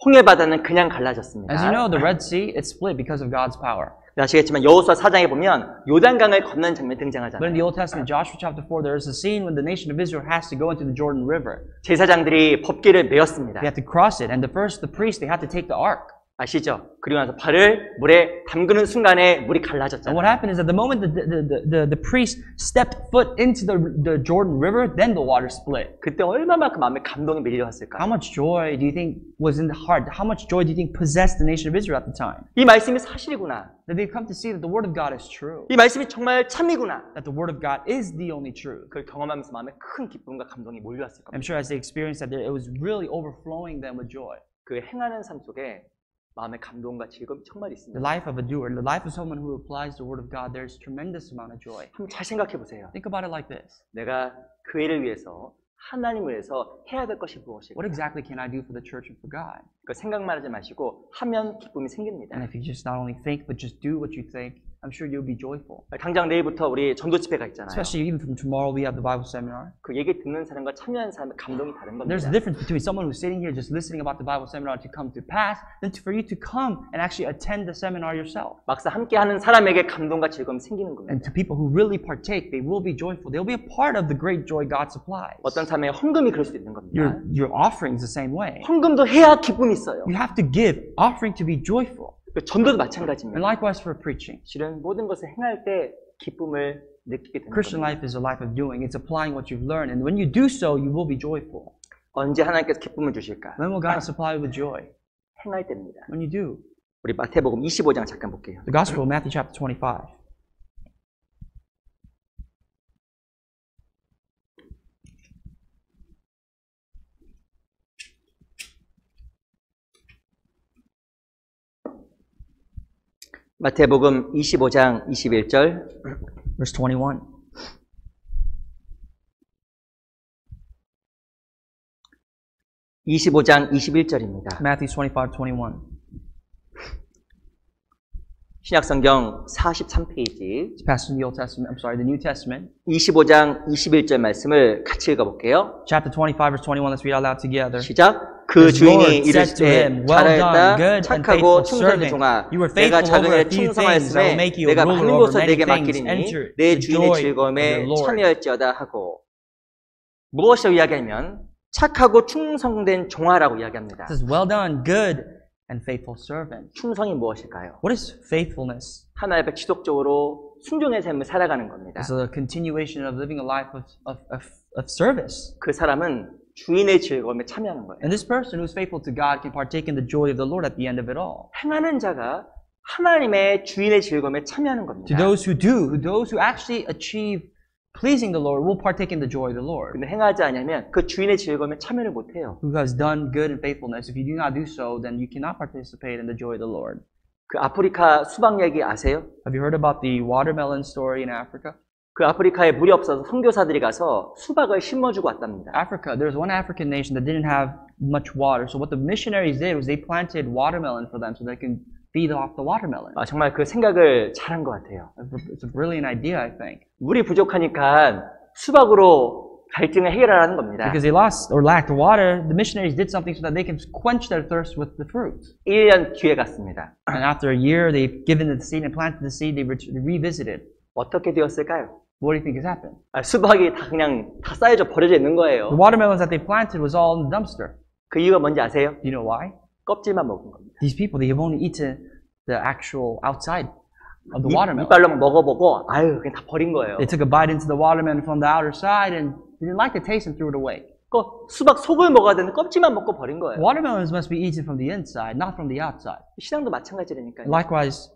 홍해 바다는 그냥 갈라졌습니다. As you know, the Red Sea, it's split because of God's power. 아시겠지만 여호수아 4장에 보면 요단강을 건너는 장면이 등장하잖아요. But in the Old Testament, Joshua chapter 4, there is a scene when the nation of Israel has to go into the Jordan River. 제사장들이 법궤를 메었습니다. They had to cross it, and the priests, they had to take the ark. 아시죠? 그리고 나서 발을 물에 담그는 순간에 물이 And 갈라졌잖아요. what happened is that the moment the priest stepped foot into the Jordan River, then the water split. 그때 얼마만큼 마음에 감동이 밀려왔을까? How much joy do you think was in the heart? How much joy do you think possessed the nation of Israel at the time? 이 말씀이 사실이구나. That they've come to see that the word of God is true. 이 말씀이 정말 참이구나. That the word of God is the only truth. 그걸 경험하면서 마음에 큰 기쁨과 감동이 몰려왔을 겁니다. I'm sure as they experienced that, it was really overflowing them with joy. 그 행하는 삶 속에 마음의 감동과 즐거움이 정말 있습니다. The life of a doer, the life of someone who applies the word of God, there's tremendous amount of joy. 한번 잘 생각해 보세요. Think about it like this. 내가 교회를 위해서 하나님을 위해서 해야 될 것이 무엇일까? What exactly can I do for the church and for God? 그 생각만 하지 마시고 하면 기쁨이 생깁니다. And if you just not only think, but just do what you think, I'm sure you'll be joyful. 당장 내일부터 우리 전도 집회가 있잖아요. Especially even from tomorrow, we have the Bible seminar. 그 얘기 듣는 사람과 참여하는 사람의 감동이 다른 겁니다. There's a difference between someone who's sitting here just listening about the Bible seminar to come to pass, than for you to come and actually attend the seminar yourself. 막상 함께하는 사람에게 감동과 즐거움이 생기는 겁니다. And to people who really partake, they will be joyful. They'll be a part of the great joy God supplies. 어떤 사람의 헌금이 그럴 수도 있는 겁니다. Your offerings the same way. 헌금도 해야 기쁨이 있어요. You have to give offering to be joyful. 전도도 마찬가지입니다. And likewise for preaching. 실은 모든 것을 행할 때 기쁨을 느끼게 되는 Christian 겁니다. life is a life of doing. It's applying what you've learned. And when you do so, you will be joyful. 언제 하나님께서 기쁨을 주실까? When will God supply you with joy? 행할 때입니다. When you do. 우리 마태복음 25장 잠깐 볼게요. The Gospel of Matthew chapter 25. 마태복음 25장 21절 Verse 21. (25장 21절입니다) Matthew 25:21. 신약성경 43페이지 It's passed in the Old Testament. I'm sorry, the New Testament. 25장 21절 말씀을 같이 읽어볼게요. Chapter 25, verse 21. Let's read out loud together. 시작. 그 주인이 이르시되 잘하였다 착하고 충성된 종아 내가 작은 일에 충성하였으매 내가 많은 것을 내게 맡기리니 내 주인의 즐거움에 참여할지어다 하고 무엇을 이야기하면 착하고 충성된 종아라고 이야기합니다. It says, well done, good and faithful servant. 충성이 무엇일까요? What is faithfulness? 하나님 앞에 지속적으로 순종의 삶을 살아가는 겁니다. It's a continuation of living a life of service. 그 사람은 주인의 즐거움에 참여하는 거예요. And this person who's faithful to God can partake in the joy of the Lord at the end of it all. 행하는 자가 하나님의 주인의 즐거움에 참여하는 겁니다. To those who actually achieve pleasing the Lord will partake in the joy of the Lord. 근데 행하지 않으면 그 주인의 즐거움에 참여를 못해요. Who has done good and faithfulness. If you do not do so, then you cannot participate in the joy of the Lord. 그 아프리카 수박 얘기 아세요? Have you heard about the watermelon story in Africa? 그 아프리카에 물이 없어서 선교사들이 가서 수박을 심어주고 왔답니다. Africa, there's one African nation that didn't have much water. So what the missionaries did was they planted watermelon for them so they can feed off the watermelon. 정말 그 생각을 잘한 것 같아요. It's a brilliant idea, I think. 물이 부족하니까 수박으로 갈증을 해결하라는 겁니다. Because they lost or lacked water, the missionaries did something so that they can quench their thirst with the fruit. 1년 뒤에 갔습니다. And after a year, they've given it the seed and planted the seed. They revisited. 어떻게 되었을까요? What do you think has happened? 수박이 다 그냥 다 쌓여져 버려져 있는 거예요. The watermelons that they planted was all in the dumpster. 그 이유가 뭔지 아세요? Do you know why? 껍질만 먹은 겁니다. These people, they have only eaten the actual outside of the watermelon. 이빨로 먹어보고 아유 그냥 다 버린 거예요. They took a bite into the watermelon from the outer side and they didn't like the taste and threw it away. 수박 속을 먹어야 되는데 껍질만 먹고 버린 거예요. Watermelons must be eaten from the inside, not from the outside. 신앙도 마찬가지라니까요. Likewise,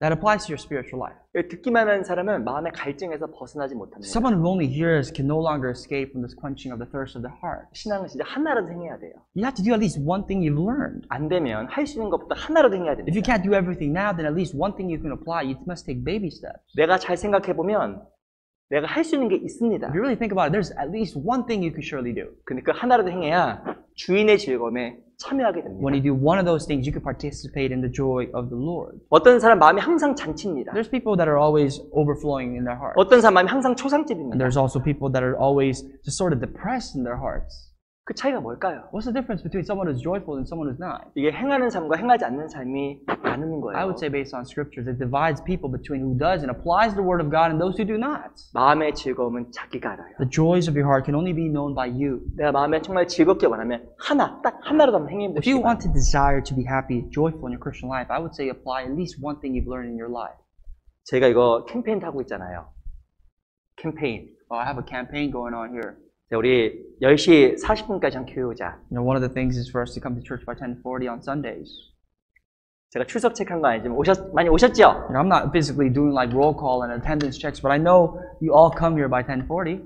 That applies to your spiritual life. 듣기만 하는 사람은 마음의 갈증에서 벗어나지 못합니다. Someone who only hears can no longer escape from this quenching of the thirst of the heart. 신앙은 진짜 하나라도 행해야 돼요. You have to do at least one thing you've learned. 안 되면 할 수 있는 것부터 하나라도 행해야 됩니다. If you can't do everything now, then at least one thing you can apply. You must take baby steps. 내가 잘 생각해 보면 내가 할 수 있는 게 있습니다. If you really think about it, there's at least one thing you can surely do. 근데 그 하나라도 행해야 주인의 즐거움에 참여하게 됩니다. When you do one of those things, you can participate in the joy of the Lord. 어떤 사람 마음이 항상 잔치입니다. There's people that are always overflowing in their heart. 어떤 사람 마음이 항상 초상집입니다. And there's also people that are always just sort of depressed in their hearts. 그 차이가 뭘까요? What's the difference between someone who's joyful and someone who's not? 이게 행하는 삶과 행하지 않는 삶이 나누는 거예요. I would say based on scriptures, it divides people between who does and applies the word of God and those who do not. 마음의 즐거움은 자기가 알아요. The joys of your heart can only be known by you. 내가 마음에 정말 즐겁게 원하면 딱 하나라도 한번 행해 If you 보시기 want to 바랍니다. desire to be happy, joyful in your Christian life, I would say apply at least one thing you've learned in your life. 제가 이거 캠페인 하고 있잖아요. 캠페인. Oh, I have a campaign going on here. 우리 10시 40분까지 한 교회 오자. You know, one of the things is for us to come to church by 10:40 on Sundays. 제가 출석 체크한 거 아니지만 많이 오셨죠? You know, I'm not physically doing like roll call and attendance checks, but I know you all come here by 10:40.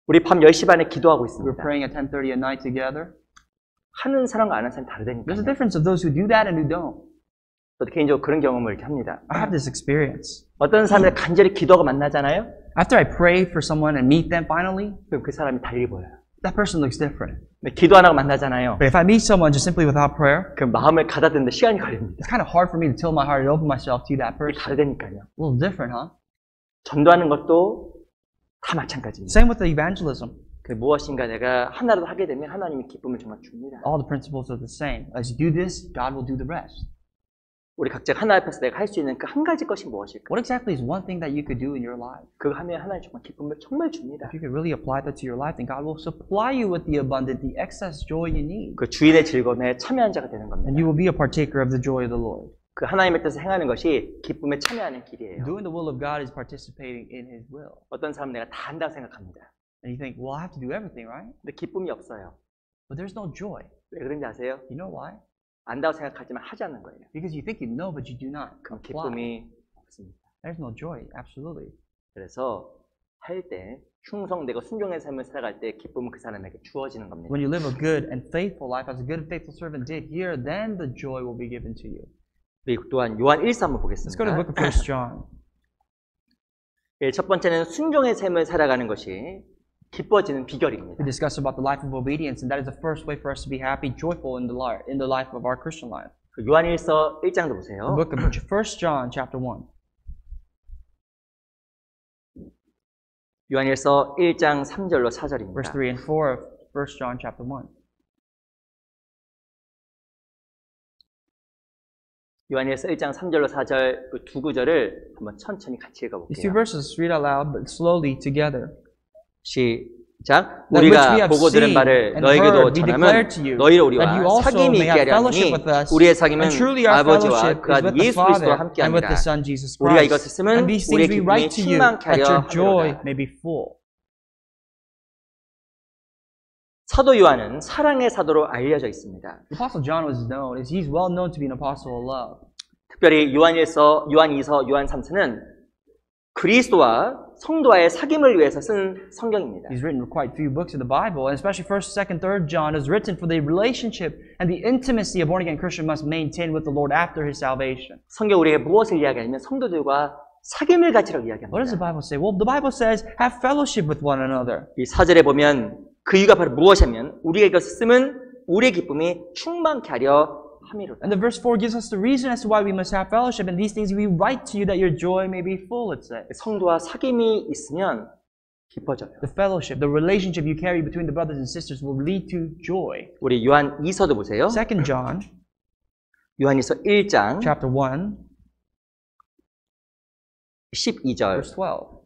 우리 밤 10시 반에 기도하고 We're 있습니다. praying at 10:30 at night together. 하는 사람과 안 하는 사람이 다르다니까요. There's a difference of those who do that and who don't. 저도 개인적으로 그런 경험을 이렇게 합니다. I have this experience. 어떤 사람을 간절히 기도하고 만나잖아요? After I pray for someone and meet them finally, 그럼 그 사람이 달리 보여요. that person looks different. 근데 기도 안 하고 만나잖아요? But if I meet someone just simply without prayer, 그 마음을 가다듬는데 시간이 걸립니다. it's kind of hard for me to tilt my heart and open myself to that 이게 person. 다르다니까요. A little different, huh? 전도하는 것도 다 마찬가지입니다. Same with the evangelism. 그 무엇인가 내가 하나라도 하게 되면 하나님이 기쁨을 정말 줍니다. All the principles are the same. As you do this, God will do the rest. 우리 각자 하나 앞에서 내가 할 수 있는 그 한 가지 것이 무엇일까? What exactly is one thing that you could do in your life? 그거 하면 하나님 정말 기쁨을 정말 줍니다. If you could really apply that to your life, then God will supply you with the abundant, the excess joy you need. 그 주인의 즐거움에 참여한 자가 되는 겁니다. And you will be a partaker of the joy of the Lord. 그 하나님의 뜻을 행하는 것이 기쁨에 참여하는 길이에요. Doing the will of God is participating in His will. 어떤 사람은 내가 다 한다고 생각합니다. And you think, well, I have to do everything, right? 근데 기쁨이 없어요. But there's no joy. 왜 그런지 아세요? You know why? 안다고 생각하지만 하지 않는 거예요. Because you think you know, but you do not. 그럼 Apply. 기쁨이 없습니다. There's no joy, absolutely. 그래서 할 때 충성되고 순종의 삶을 살아갈 때 기쁨은 그 사람에게 주어지는 겁니다. When you live a good and faithful life, as a good and faithful servant did here, then the joy will be given to you. 그리고 또한 요한 1서 한번 Let's go to the book of 보겠습니다. 1 John. 첫 번째는 순종의 삶을 살아가는 것이 기뻐지는 비결입니다. We discussed about the life of obedience, and that is the first way for us to be happy, joyful in the life of our Christian life. 그 요한 1서 1장도 The 보세요. book of 1 John, chapter 1. 요한 1서 1장 3절로 Verse 4절입니다. 3 and 4 of 1 John, chapter 1. 요한 1서 1장 3절로 4절 그 두 구절을 한번 천천히 같이 These two 읽어볼게요. verses, read out loud, but slowly together. 시작. That which we 우리가 have 보고 들은 seen 바를 and 너에게도 heard, we 전함은 declare to you, 너희를 that 우리와 you also 사귐이 may 있게 have 하려 fellowship 하니 with us. 우리의 사귐은 And truly our 아버지와 fellowship 그 is 아들 with the 예수 그리스도와 Father 함께 and with 합니다. the Son, Jesus 우리가 Christ. 이것을 쓰면 And these 우리의 things we 기쁨이 write to you, 충만케 that 하려 your joy 하리로다. may be full. 사도 요한은 사랑의 사도로 알려져 있습니다. The Apostle John was known, as he's well known to be an apostle of love. 특별히 요한 1서, 요한 2서, 요한 3서는 그리스도와 성도와의 사귐을 위해서 쓴 성경입니다. He's written quite a few books of the Bible, and especially 1st, 2nd, 3rd John is written for the relationship and the intimacy a born-again Christian must maintain with the Lord after his salvation. 성경 우리에게 무엇을 이야기하냐면 성도들과 사귐을 가지라고 What does the 이야기합니다. Bible say? Well, the Bible says, have fellowship with one another. 이 4절에 보면 그 이유가 바로 무엇이냐면 우리가 이것을 쓰면 우리의 기쁨이 충만케 하려 함이로다. And the verse 4 gives us the reason as to why we must have fellowship, and these things we write to you that your joy may be full, it says. 성도와 사귐이 있으면 기뻐져요. The fellowship, the relationship you carry between the brothers and sisters will lead to joy. 우리 요한 2서도 보세요. 2nd John, 요한 2서 1장 chapter 1, 12절. verse 12.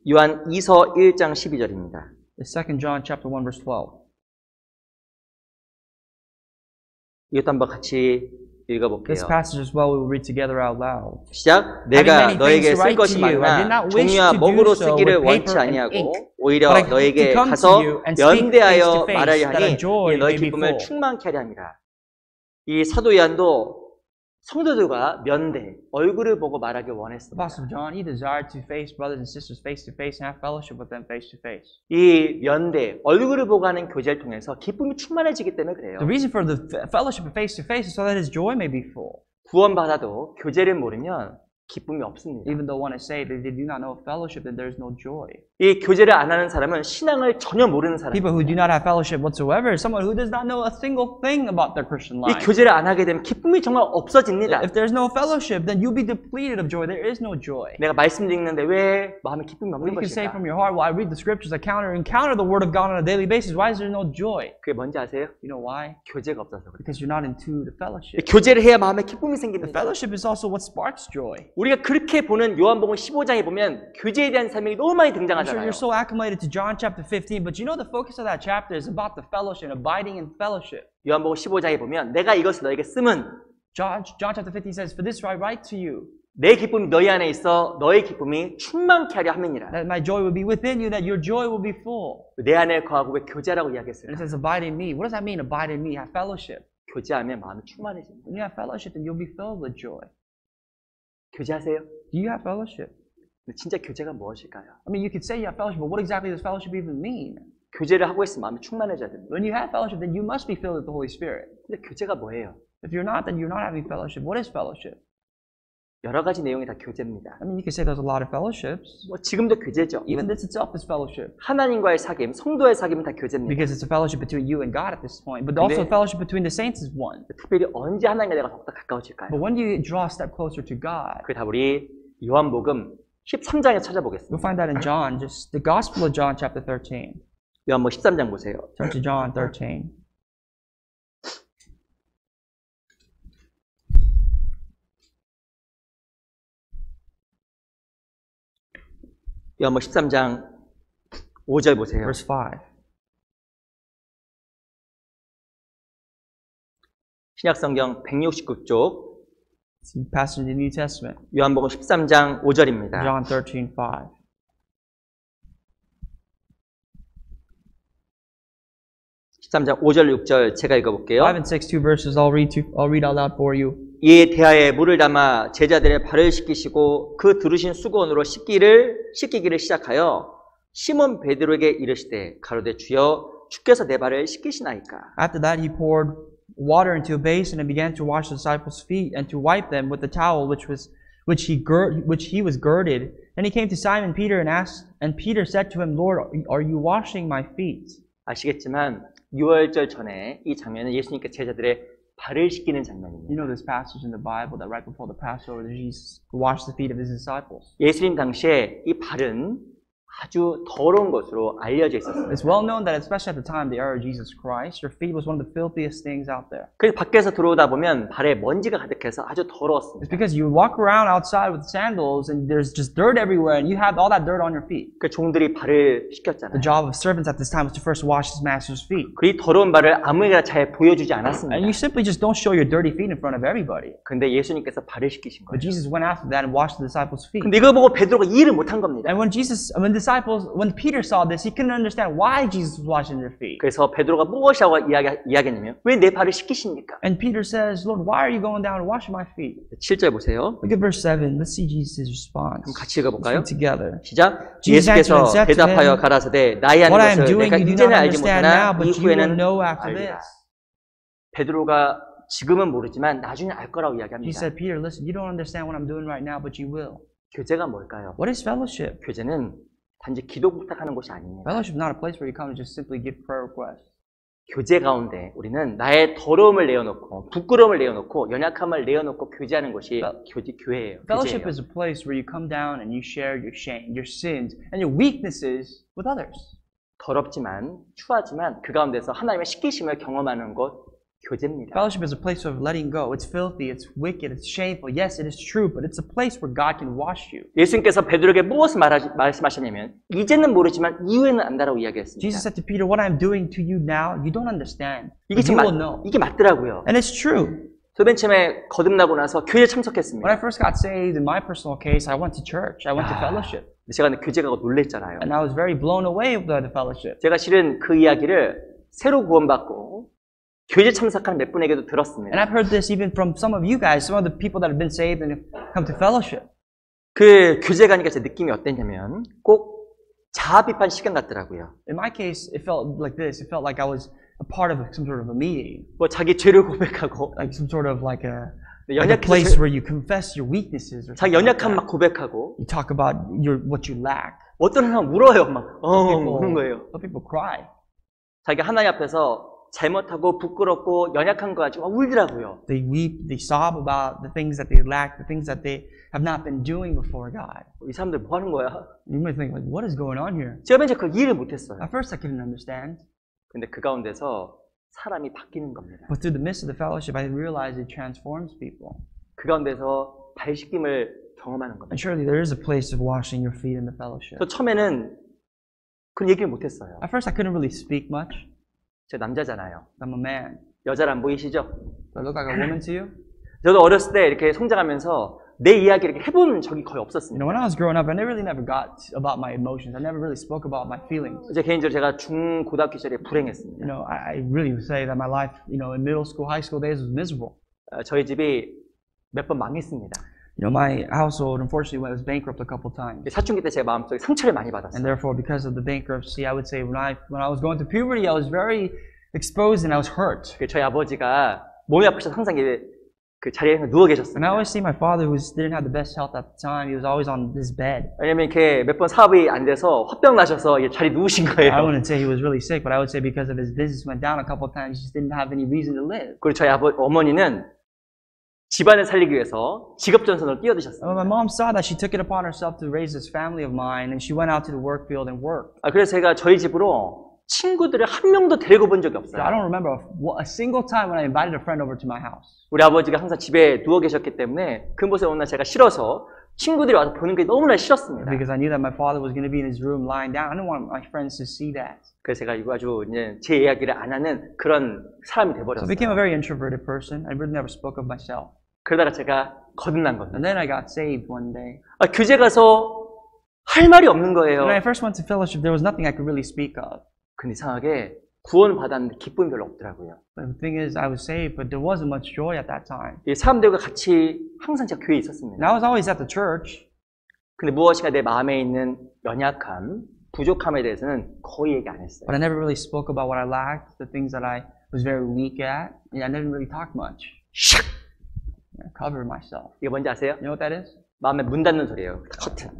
요한 2서 1장 12절입니다. The 2nd John, chapter 1, verse 12. 이것도 한번 같이 읽어볼게요. This passage as well we will read together out loud. 시작. 내가 너에게 쓸 것이 많으나 종이와 먹으로 쓰기를 원치 아니하고 오히려 너에게 가서 연대하여 말하려 하니 너희 기쁨을 충만케 하려 함이라. 이 사도 요한도 성도들과 면대, 얼굴을 보고 말하길 원했습니다. Apostle John, he desired to face brothers and sisters face to face and have fellowship with them face to face. 이 면대, 얼굴을 보고 하는 교제를 통해서 기쁨이 충만해지기 때문에 그래요. The reason for the fellowship face to face is so that his joy may be full. 구원받아도 교제를 모르면 기쁨이 없습니다. Even though when I say that they do not know fellowship, then there is no joy. 이 교제를 안 하는 사람은 신앙을 전혀 모르는 사람입니다. People who do not have fellowship whatsoever is someone who does not know a single thing about their Christian 이 life. 교제를 안 하게 되면 기쁨이 정말 없어집니다. If there's no fellowship, then you'll be depleted of joy. There is no joy. 내가 말씀 읽는데 왜 마음에 기쁨이 Well, 없는 you can say 것일까? from your heart, well, I read the scriptures, I encounter the word of God on a daily basis. Why is there no joy? 그게 뭔지 아세요? You know why? 교제가 없어서 그래요. Because you're not into the fellowship. 교제를 해야 마음에 기쁨이 The 생깁니다. fellowship is also what sparks joy. 우리가 그렇게 보는 요한복음 15장에 보면 교제에 대한 설명이 너무 많이 I'm sure 등장하잖아요. you're so acclimated to John chapter 15, but you know the focus of that chapter is about the fellowship, abiding in fellowship. 요한복음 15장에 보면 내가 이것을 너에게 쓰면 John chapter 15 says, for this I write to you, 내 기쁨이 너희 안에 있어 너의 기쁨이 충만케 하려 함이니라. that my joy will be within you, that your joy will be full. 내 안에 거하고 왜 교제라고 And 이야기했을까? it says, abide in me. What does that mean, abide in me? Have fellowship. 교제하면 마음이 충만해집니다. When you have fellowship, then you'll be filled with joy. 교제하세요? Do you have fellowship? 근데 진짜 교제가 무엇일까요? I mean, you could say you have fellowship, but what exactly does fellowship even mean? 교제를 하고 있으면 마음이 충만해져야 됩니다. When you have fellowship, then you must be filled with the Holy Spirit. 근데 교제가 뭐예요? If you're not, then you're not having fellowship. What is fellowship? 여러 가지 내용이 다 교제입니다. I mean, you could say there's a lot of fellowships. 뭐 지금도 교제죠. Even this itself is fellowship. 하나님과의 사귐, 성도의 사귐은 다 교제입니다. Because it's a fellowship between you and God at this point. But also fellowship between the saints is one. 특별히 언제 하나님과 내가 더욱더 가까워질까요? But when do you draw a step closer to God? 그 다 우리 요한복음 13장에 찾아보겠습니다. You'll find that in John, just the Gospel of John chapter 13. 요한복음 13장 보세요. Turn to John 13. 요한복음 13장 5절 보세요. Verse 5. 신약성경 169쪽 It's a passage in the New Testament. 요한복음 13장 5절입니다. John 13:5. 13장 5절 6절 제가 읽어볼게요. 5 and 6, two verses. I'll read out loud for you. 이에 대하여 물을 담아 제자들의 발을 씻기시고 그 두르신 수건으로 씻기기를 시작하여 시몬 베드로에게 이르시되 가로되 주여 주께서 내 발을 씻기시나이까. After that, he poured water into a basin and began to wash the disciples' feet and to wipe them with the towel which he was girded. And he came to Simon Peter and asked, and Peter said to him, Lord, are you washing my feet? 아시겠지만 6월절 전에 이 장면은 예수님께 제자들의 발을 씻기는 장면입니다. You know this passage in the Bible that right before the Passover, Jesus washed the feet of his disciples. 예수님 당시에 이 발은 아주 더러운 것으로 알려져 있었어요. It's well known that especially at the time of the era of Jesus Christ, your feet was one of the filthiest things out there. 그래서 밖에서 들어오다 보면 발에 먼지가 가득해서 아주 It's 더러웠습니다. because you walk around outside with sandals and there's just dirt everywhere and you have all that dirt on your feet. 그 종들이 발을 The 씻겼잖아요. job of servants at this time was to first wash his master's feet. 그 더러운 발을 아무에게나 잘 보여주지 않았습니다. And you simply just don't show your dirty feet in front of everybody. 근데 예수님께서 발을 씻기신 But 거예요. Jesus went after that and washed the disciples' feet. 근데 이거 보고 베드로가 이해를 못한 겁니다. And when Peter saw this, he couldn't understand why Jesus was washing their feet. 그래서 베드로가 무엇이라고 이야기했냐면 왜 내 발을 씻기십니까? And Peter says, Lord, why are you going down and washing my feet? 7절 보세요. Look at verse 7. Let's see Jesus' response. 그럼 같이 Let's 읽어볼까요? read together. 시작. Jesus answered and 예수께서 said to 대답하여 him, 가라사대 나의 하는 What I am 것을 doing 내가 you do 이제는 not 알지 understand 못하나 now, but you will 이후에는 know after 알리라. this. 베드로가 지금은 모르지만 나중에 알 거라고 He 이야기합니다. said, Peter, listen, you don't understand what I'm doing right now, but you will. 교제가 뭘까요? What is fellowship? 교제는 단지 기도 부탁하는 곳이 아닙니다. Fellowship is not a place where you come to just simply give prayer requests. 교제 가운데 우리는 나의 더러움을 내어놓고 부끄러움을 내어놓고 연약함을 내어놓고 교제하는 것이 교회예요. Fellowship 교제예요. is a place where you come down and you share your shame, your sins, and your weaknesses with others. 더럽지만 추하지만 그 가운데서 하나님의 씻기심을 경험하는 곳 교제입니다. Fellowship is a place of letting go. It's filthy, it's wicked, it's shameful. Yes, it is true, but it's a place where God can wash you. 예수님께서 베드로에게 무엇을 말씀하셨냐면 이제는 모르지만 이후에는 안다라고 이야기했습니다. Jesus said to Peter, what I'm doing to you now, you don't understand. 이게 But you 지금 will know. 이게 맞더라고요. And it's true. 저 맨 처음에 거듭나고 나서 교회에 When 참석했습니다. I first got saved, in my personal case, I went to church. I went to fellowship. 제가 교제 가고 놀랬잖아요. And I was very blown away by the fellowship. 제가 실은 그 이야기를 새로 구원받고 교제 참석하는 몇 분에게도 들었습니다. And I've heard this even from some of you guys, some of the people that have been saved and have come to fellowship. 그 교제 가니까 제 느낌이 어땠냐면 꼭 자아 비판 시간 같더라고요. In my case, it felt like this. It felt like I was a part of some sort of a meeting. 뭐 자기 죄를 고백하고, like some sort of like a place where you confess your weaknesses. Or 자기 연약함 막 고백하고. You talk about what you lack. 어떤 사람 울어요, 막. 우는 거예요. Some people cry. 자기 하나님 앞에서 잘못하고 부끄럽고 연약한 거 가지고 막 울더라고요. They weep, they sob about the things that they lack, the things that they have not been doing before God. 이 사람들 뭐 하는 거야? You might think, like, what is going on here? 제가 맨 처음 그걸 이해를 못했어요. At first, I couldn't understand. 근데 그 가운데서 사람이 바뀌는 겁니다. But through the midst of the fellowship, I realized it transforms people. 그 가운데서 발 씻김을 경험하는 겁니다. And surely there is a place of washing your feet in the fellowship. 저 처음에는 그런 얘기를 못했어요. At first, I couldn't really speak much. 저 남자잖아요. I'm a man. 여자를 안 보이시죠? Do I look like a woman to you? 저도 어렸을 때 이렇게 성장하면서 내 이야기를 이렇게 해본 적이 거의 없었습니다. You know, when I was growing up, I never got about my emotions. I never really spoke about my feelings. 이제 개인적으로 제가 중고등학교 시절에 불행했습니다. You know, I really would say that my life, you know, in middle school, high school days was miserable. 저희 집이 몇 번 망했습니다. You know, my household unfortunately was bankrupt a couple times. 사춘기 때 제 마음속에 상처를 많이 받았어요. And therefore, because of the bankruptcy, I would say when I was going through puberty, I was very exposed and I was hurt. 저희 아버지가 몸이 아프셔서 항상 그 자리에 누워 계셨어요. And I always see my father who didn't have the best health at the time. He was always on his bed. 왜냐면 이렇게 몇 번 사업이 안 돼서 화병 나셔서 자리 누우신 거예요. I wouldn't say he was really sick, but I would say because of his business went down a couple of times, he just didn't have any reason to live. 그리고 저희 어머니는 집안을 살리기 위해서 직업전선으로 뛰어드셨어요. My mom saw that she took it upon herself to raise this family of mine, and she went out to the work field and worked. 그래서 제가 저희 집으로 친구들을 한 명도 데리고 본 적이 없어요. I don't remember a single time when I invited a friend over to my house. 우리 아버지가 항상 집에 누워 계셨기 때문에 그 모습에 오늘 제가 싫어서 친구들이 와서 보는 게 너무나 싫었습니다. Because I knew that my father was going to be in his room lying down. I didn't want my friends to see that. 그래서 제가 이거 아주 이제 제 이야기를 안 하는 그런 사람이 돼버렸어요. So I became a very introverted person. I really never spoke of myself. 그러다가 제가 거듭난 겁니다. And then I got saved one day. 교제 가서 할 말이 없는 거예요. When I first went to fellowship, there was nothing I could really speak of. 근데 이상하게 구원 받았는데 기쁨이 별로 없더라고요. But the thing is, I was saved, but there wasn't much joy at that time. 이 사람들과 같이 항상 제가 교회에 있었습니다. And I was always at the church. 근데 무엇인가 내 마음에 있는 연약함, 부족함에 대해서는 거의 얘기 안 했어요. But I never really spoke about what I lacked, the things that I was very weak at. And I didn't really talk much. I covered myself. 이게 뭔지 아세요? You know what that is? 마음에 문 닫는 소리예요. 커튼.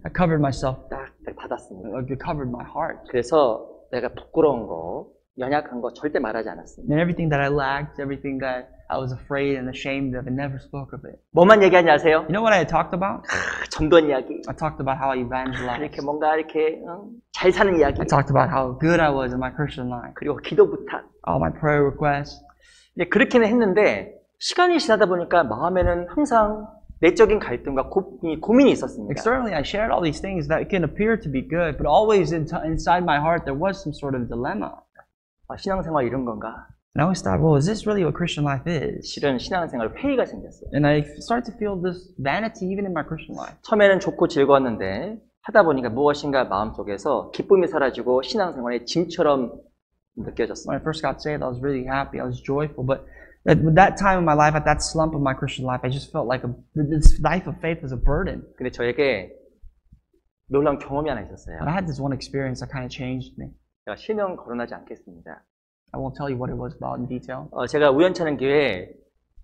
I covered myself. 딱 닫았습니다. Like it covered my heart. 그래서 내가 부끄러운 거, 연약한 거 절대 말하지 않았습니다. And everything that I lacked, everything that I was afraid and ashamed of, I never spoke of it. 뭐만 얘기하냐 아세요? You know what I talked about? 전도한 이야기. I talked about how I evangelized. 이렇게 뭔가 이렇게 잘 사는 이야기. I talked about how good I was in my Christian life. 그리고 기도 부탁. All my prayer requests. 이제 그렇게는 했는데 시간이 지나다 보니까 마음에는 항상 내적인 갈등과 고민이 있었습니다. Externally, I shared all these things that can appear to be good, but always inside my heart there was some sort of dilemma. 신앙생활 이런 건가? And I always thought, well, is this really what Christian life is? 실은 신앙생활 회의가 생겼어요. And I started to feel this vanity even in my Christian life. 처음에는 좋고 즐거웠는데 하다 보니까 무엇인가 마음속에서 기쁨이 사라지고 신앙생활의 짐처럼 느껴졌어요. When I first got saved, I was really happy. I was joyful, but at that time in my life, at that slump of my Christian life, I just felt like this life of faith was a burden. 근데 저에게 놀라운 경험이 하나 있었어요. But I had this one experience that kind of changed me. 제가 실명 거론하지 않겠습니다. I won't tell you what it was about in detail. 제가 우연찮은 기회에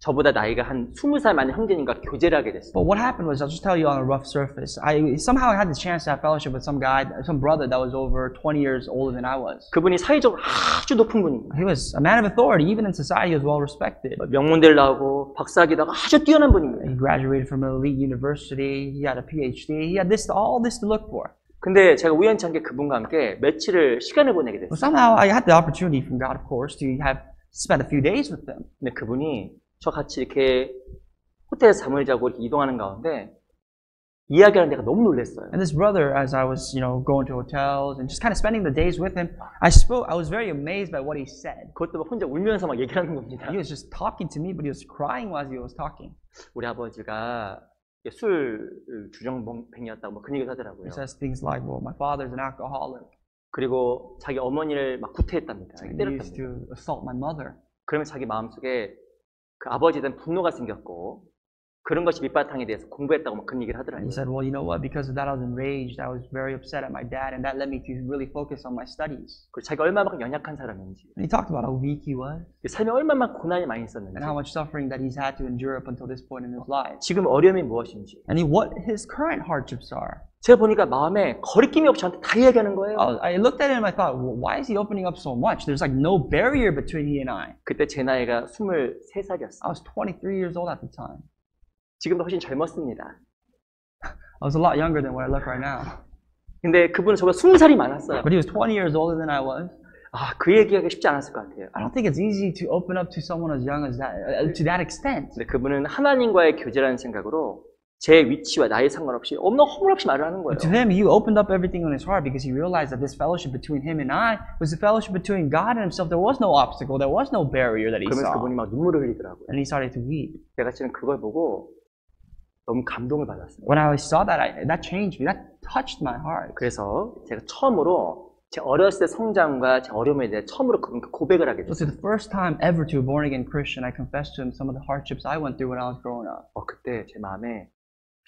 저보다 나이가 한 20살 많은 형제님과 교제를 하게 됐어요. But what happened was, I'll just tell you on a rough surface. I somehow had the chance to have fellowship with some guy, some brother that was over 20 years older than I was. 그분이 사회적으로 아주 높은 분입니다. He was a man of authority, even in society, he was well respected. 명문대를 나오고 박사학위도 아주 뛰어난 분입니다. He graduated from an elite university. He had a PhD. He had all this to look for. 근데 제가 우연찮게 그분과 함께 며칠을 시간을 보내게 됐어요. Well, somehow I had the opportunity from God, of course, to spend a few days with them. 근데 그분이 저 같이 이렇게 호텔에서 잠을 자고 이렇게 이동하는 가운데 이야기하는 데가 너무 놀랐어요. And this brother, as I was, going to hotels and just kind of spending the days with him, I was very amazed by what he said. 그것도 막 혼자 울면서 막 얘기하는 겁니다. He was just talking to me, but he was crying while he was talking. 우리 아버지가 술 주정뱅이였다고 뭐 그런 얘기를 하더라고요. He says things like, well, my father's an alcoholic. 그리고 자기 어머니를 막 구태했답니다. And he used to assault my mother. 그러면 자기 마음속에 그 아버지에 대한 분노가 생겼고 그런 것이 밑바탕에 대해서 공부했다고 막 그런 얘기를 하더라고요. He said, well, you know what? Because of that, I was enraged. I was very upset at my dad, and that led me to really focus on my studies. 그리고 자기가 얼마만큼 연약한 사람인지, And he talked about how weak he was, 삶에 얼마나 고난이 많이 있었는지, and how much suffering that he's had to endure up until this point in his life, 지금 어려움이 무엇인지, and what his current hardships are. 제가 보니까 마음에 거리낌이 없이 저한테 다 이야기하는 거예요. I looked at him and I thought, well, why is he opening up so much? There's like no barrier between he and I. 그때 제 나이가 23살이었어요. I was 23 years old at the time. 지금도 훨씬 젊었습니다. I was a lot younger than what I look right now. 근데 그분은 저보다 20살이 많았어요. But he was 20 years older than I was. 아, 그 얘기하기 쉽지 않았을 것 같아요. I don't think it's easy to open up to someone as young as that, to that extent. 근데 그분은 하나님과의 교제라는 생각으로 제 위치와 나이 상관없이 없는 허물없이 말을 하는 거예요. To him, he opened up everything in his heart because he realized that this fellowship between him and I was a fellowship between God and himself. There was no obstacle. There was no barrier that he 그러면서 saw. 그분이 막 눈물을 흘리더라고요. And he started to weep. 제가 지금 그걸 보고 너무 감동을 받았어요. When I saw that, that changed me. That touched my heart. 그래서 제가 처음으로 제 어렸을 때 성장과 제 어려움에 대해 처음으로 고백을 하게 So 됐어요. the first time ever to a born-again Christian, I confessed to him some of the hardships I went through when I was growing up. 그때 제 마음에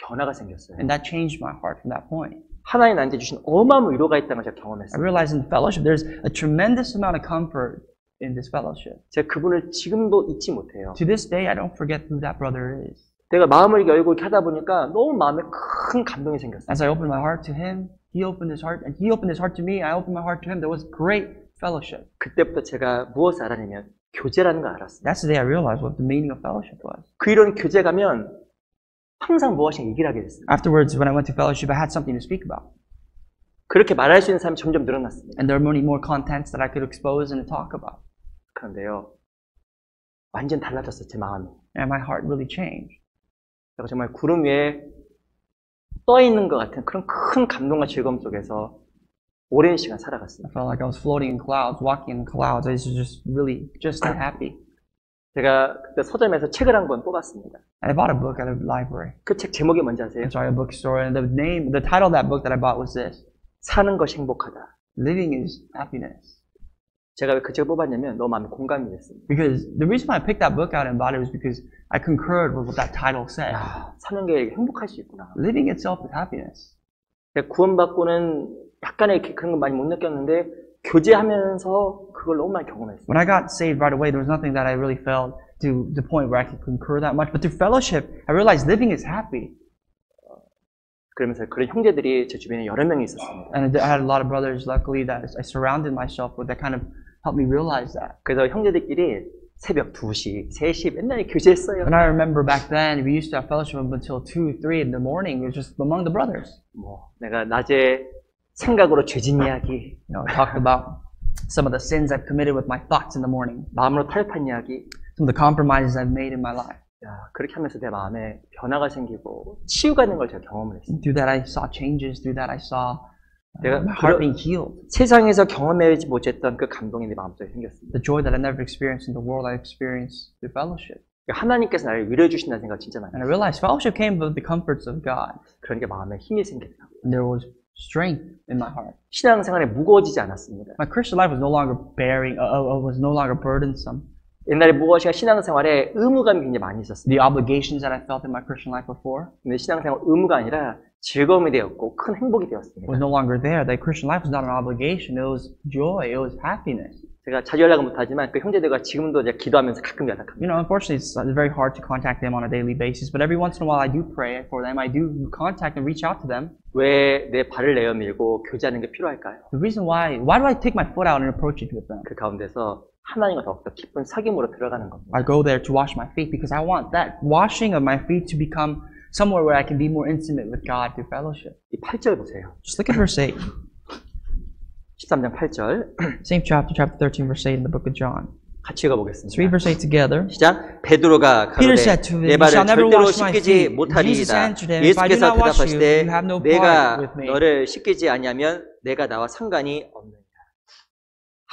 변화가 생겼어요. And that changed my heart from that point. 하나님 나한테 주신 어마어마한 위로가 있다는 걸 제가 I 경험했어요. realized in the fellowship, there's a tremendous amount of comfort in this fellowship. 제가 그분을 지금도 잊지 못해요. To this day, I don't forget who that brother is. 내가 마음을 열고 이렇게 하다 보니까 너무 마음에 큰 감동이 생겼어요. As I opened my heart to him, he opened his heart, and he opened his heart to me. I opened my heart to him. There was great fellowship. 그때부터 제가 무엇을 알았냐면 교제라는 걸 알았어요. That's the day I realized what the meaning of fellowship was. 그 이런 교제 가면 항상 무엇인가 얘기를 하게 됐어요. Afterwards, when I went to fellowship, I had something to speak about. 그렇게 말할 수 있는 사람이 점점 늘어났습니다. And there are many more contents that I could expose and talk about. 그런데요, 완전 달라졌어요, 제 마음이. And my heart really changed. 제가 정말 구름 위에 떠 있는 것 같은 그런 큰 감동과 즐거움 속에서 오랜 시간 살아갔습니다. I felt like I was floating in clouds, walking in clouds. I was just really just that happy. 제가 그때 서점에서 책을 한 권 뽑았습니다. And I bought a book at a library. 그 책 제목이 뭔지 아세요? I'm sorry, a bookstore. And the title of that book that I bought was this: 사는 것이 행복하다. Living is happiness. 제가 왜 그 책을 뽑았냐면 너무 마음에 공감이 됐습니다. Because the reason why I picked that book out and bought it was because I concurred with what that title said. 사는 게 행복할 수 있구나. Living itself is happiness. 제가 구원받고는 약간의 그런 거 많이 못 느꼈는데 교제하면서 그걸 너무 많이 경험했어요. When I got saved right away, there was nothing that I really felt to the point where I could concur that much. But through fellowship, I realized living is happy. 그러면서 그런 형제들이 제 주변에 여러 명이 있었습니다. And I had a lot of brothers, luckily, that I surrounded myself with that kind of helped me realize that. 그래서 형제들끼리 새벽 2시, 3시 맨날 교제했어요. And I remember back then, we used to have fellowship up until 2, 3 in the morning. It was just among the brothers. 내가 낮에 생각으로 죄진 이야기, Talked about some of the sins I've committed with my thoughts in the morning. 마음으로 타협한 이야기. Some of the compromises I've made in my life. 그렇게 하면서 내 마음에 변화가 생기고 치유가 되는 걸 제가 경험을 했어요. Through that I saw changes. Through that I saw 내가 my heart being healed. 세상에서 경험하지 못했던 그 감동이 내 마음속에 생겼습니다. The joy that I never experienced in the world, I experienced through fellowship. 하나님께서 나를 위로해 주신다는 생각 진짜 많이 And I 했어요. realized fellowship came with the comforts of God. 그러니까 마음에 힘이 생겼더라고요. And there was strength in my heart. 신앙생활에 무거워지지 않았습니다. My Christian life was no longer was no longer burdensome. 옛날에 무엇인가 신앙생활에 의무감이 굉장히 많이 있었어요. The obligations that I felt in my Christian life before 근데 신앙생활 의무가 아니라 즐거움이 되었고 큰 행복이 되었습니다. was no longer there. The Christian life was not an obligation. It was joy. It was happiness. 제가 자주 연락은 못하지만 그 형제들과 지금도 제가 기도하면서 가끔 연락합니다. Unfortunately, it's very hard to contact them on a daily basis. But every once in a while, I do pray for them. I do contact and reach out to them. 왜 내 발을 내어밀고 교제하는 게 필요할까요? The reason why do I take my foot out and approach it with them? 그 가운데서 하나님과 더욱더 깊은 사귐으로 들어가는 겁니다. I go there to wash my feet because I want that washing of my feet to become somewhere where I can be more intimate with God through fellowship. 이 8절 보세요. Just look at verse 8. 13장 8절. Same chapter 13, verse 8 in the book of John. 같이 읽어보겠습니다. Let's read verse 8 together. 시작. 베드로가 가로되 내 발을 절대로 씻기지 못하리이다. 예수께서 대답하시되 내가 너를 씻기지 아니하면 내가 나와 상관이 없느니라.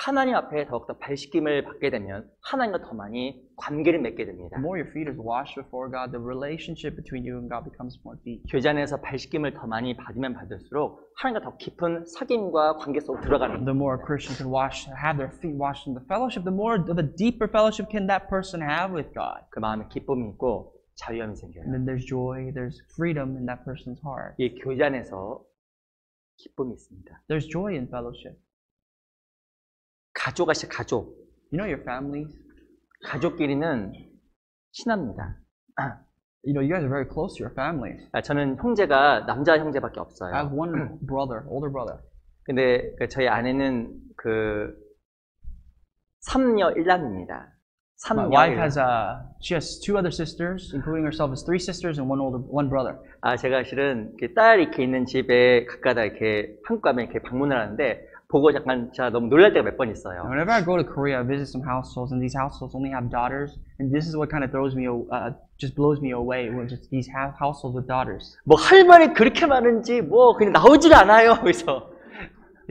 하나님 앞에 더욱더 발씻김을 받게 되면 하나님과 더 많이 관계를 맺게 됩니다. The more your feet is washed before God, the relationship between you and God becomes more deep. 교제 안에서 발씻김을 더 많이 받으면 받을수록 하나님과 더 깊은 사귐과 관계 속으로 들어가는 The more a Christian can have their feet washed in the fellowship, the more of a deeper fellowship can that person have with God. 그 마음에 기쁨이 있고 자유함이 생겨요. And then there's joy, there's freedom in that person's heart. 이 교제 안에서 기쁨이 있습니다. There's joy in fellowship. 가족. You know your families? 가족끼리는 친합니다. You know, you guys are very close to your families. 저는 형제가 남자 형제밖에 I 없어요. have one brother, older brother. 근데 저희 아내는 3녀 1남입니다. My wife has she has two other sisters, including herself as 3 sisters and one brother. 제가 실은 딸이 이렇게 있는 집에 가까다 이렇게 한국 가면 이렇게 방문을 하는데 보고 잠깐 제가 너무 놀랄 때가 몇 번 있어요. Whenever I go to Korea, I visit some households, and these households only have daughters, and this is what kind of just blows me away when just these households with daughters. 뭐 할 말이 그렇게 많은지 그냥 나오질 않아요. 그래서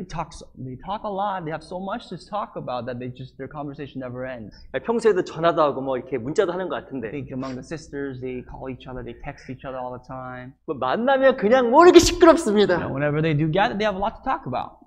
They talk a lot. They have so much to talk about that their conversation never ends. 평소에도 전화도 하고 이렇게 문자도 하는 것 같은데. I think among the sisters, they call each other, they text each other all the time. 만나면 그냥 모르게 시끄럽습니다. Whenever they do gather, they have a lot to talk about.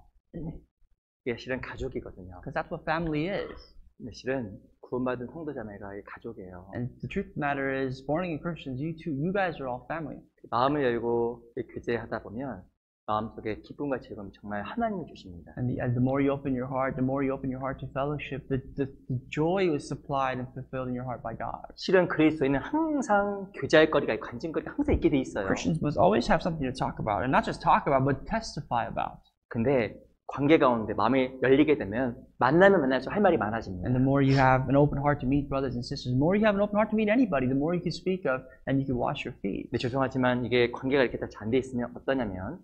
이게 실은 가족이거든요. Because that's what family is. 근데 실은 구원받은 성도자매가 가족이에요. And the truth of the matter is, born again Christians, you guys are all family. 마음을 열고 교제하다 보면 마음속에 기쁨과 즐거움이 정말 하나님이 주십니다. And the more you open your heart to fellowship, the joy is supplied and fulfilled in your heart by God. 실은 그리스도인은 항상 교제할 거리가 관심거리가 항상 있게 돼 있어요. Christians must always have something to talk about, and not just talk about, but testify about. 근데 관계 가운데 마음이 열리게 되면 만나면 만날수록 할 말이 많아집니다. And the more you have an open heart to meet brothers and sisters, the more you have an open heart to meet anybody, the more you can speak of, and you can wash your feet. 근데 죄송하지만 이게 관계가 이렇게 다 잘 돼 있으면 어떠냐면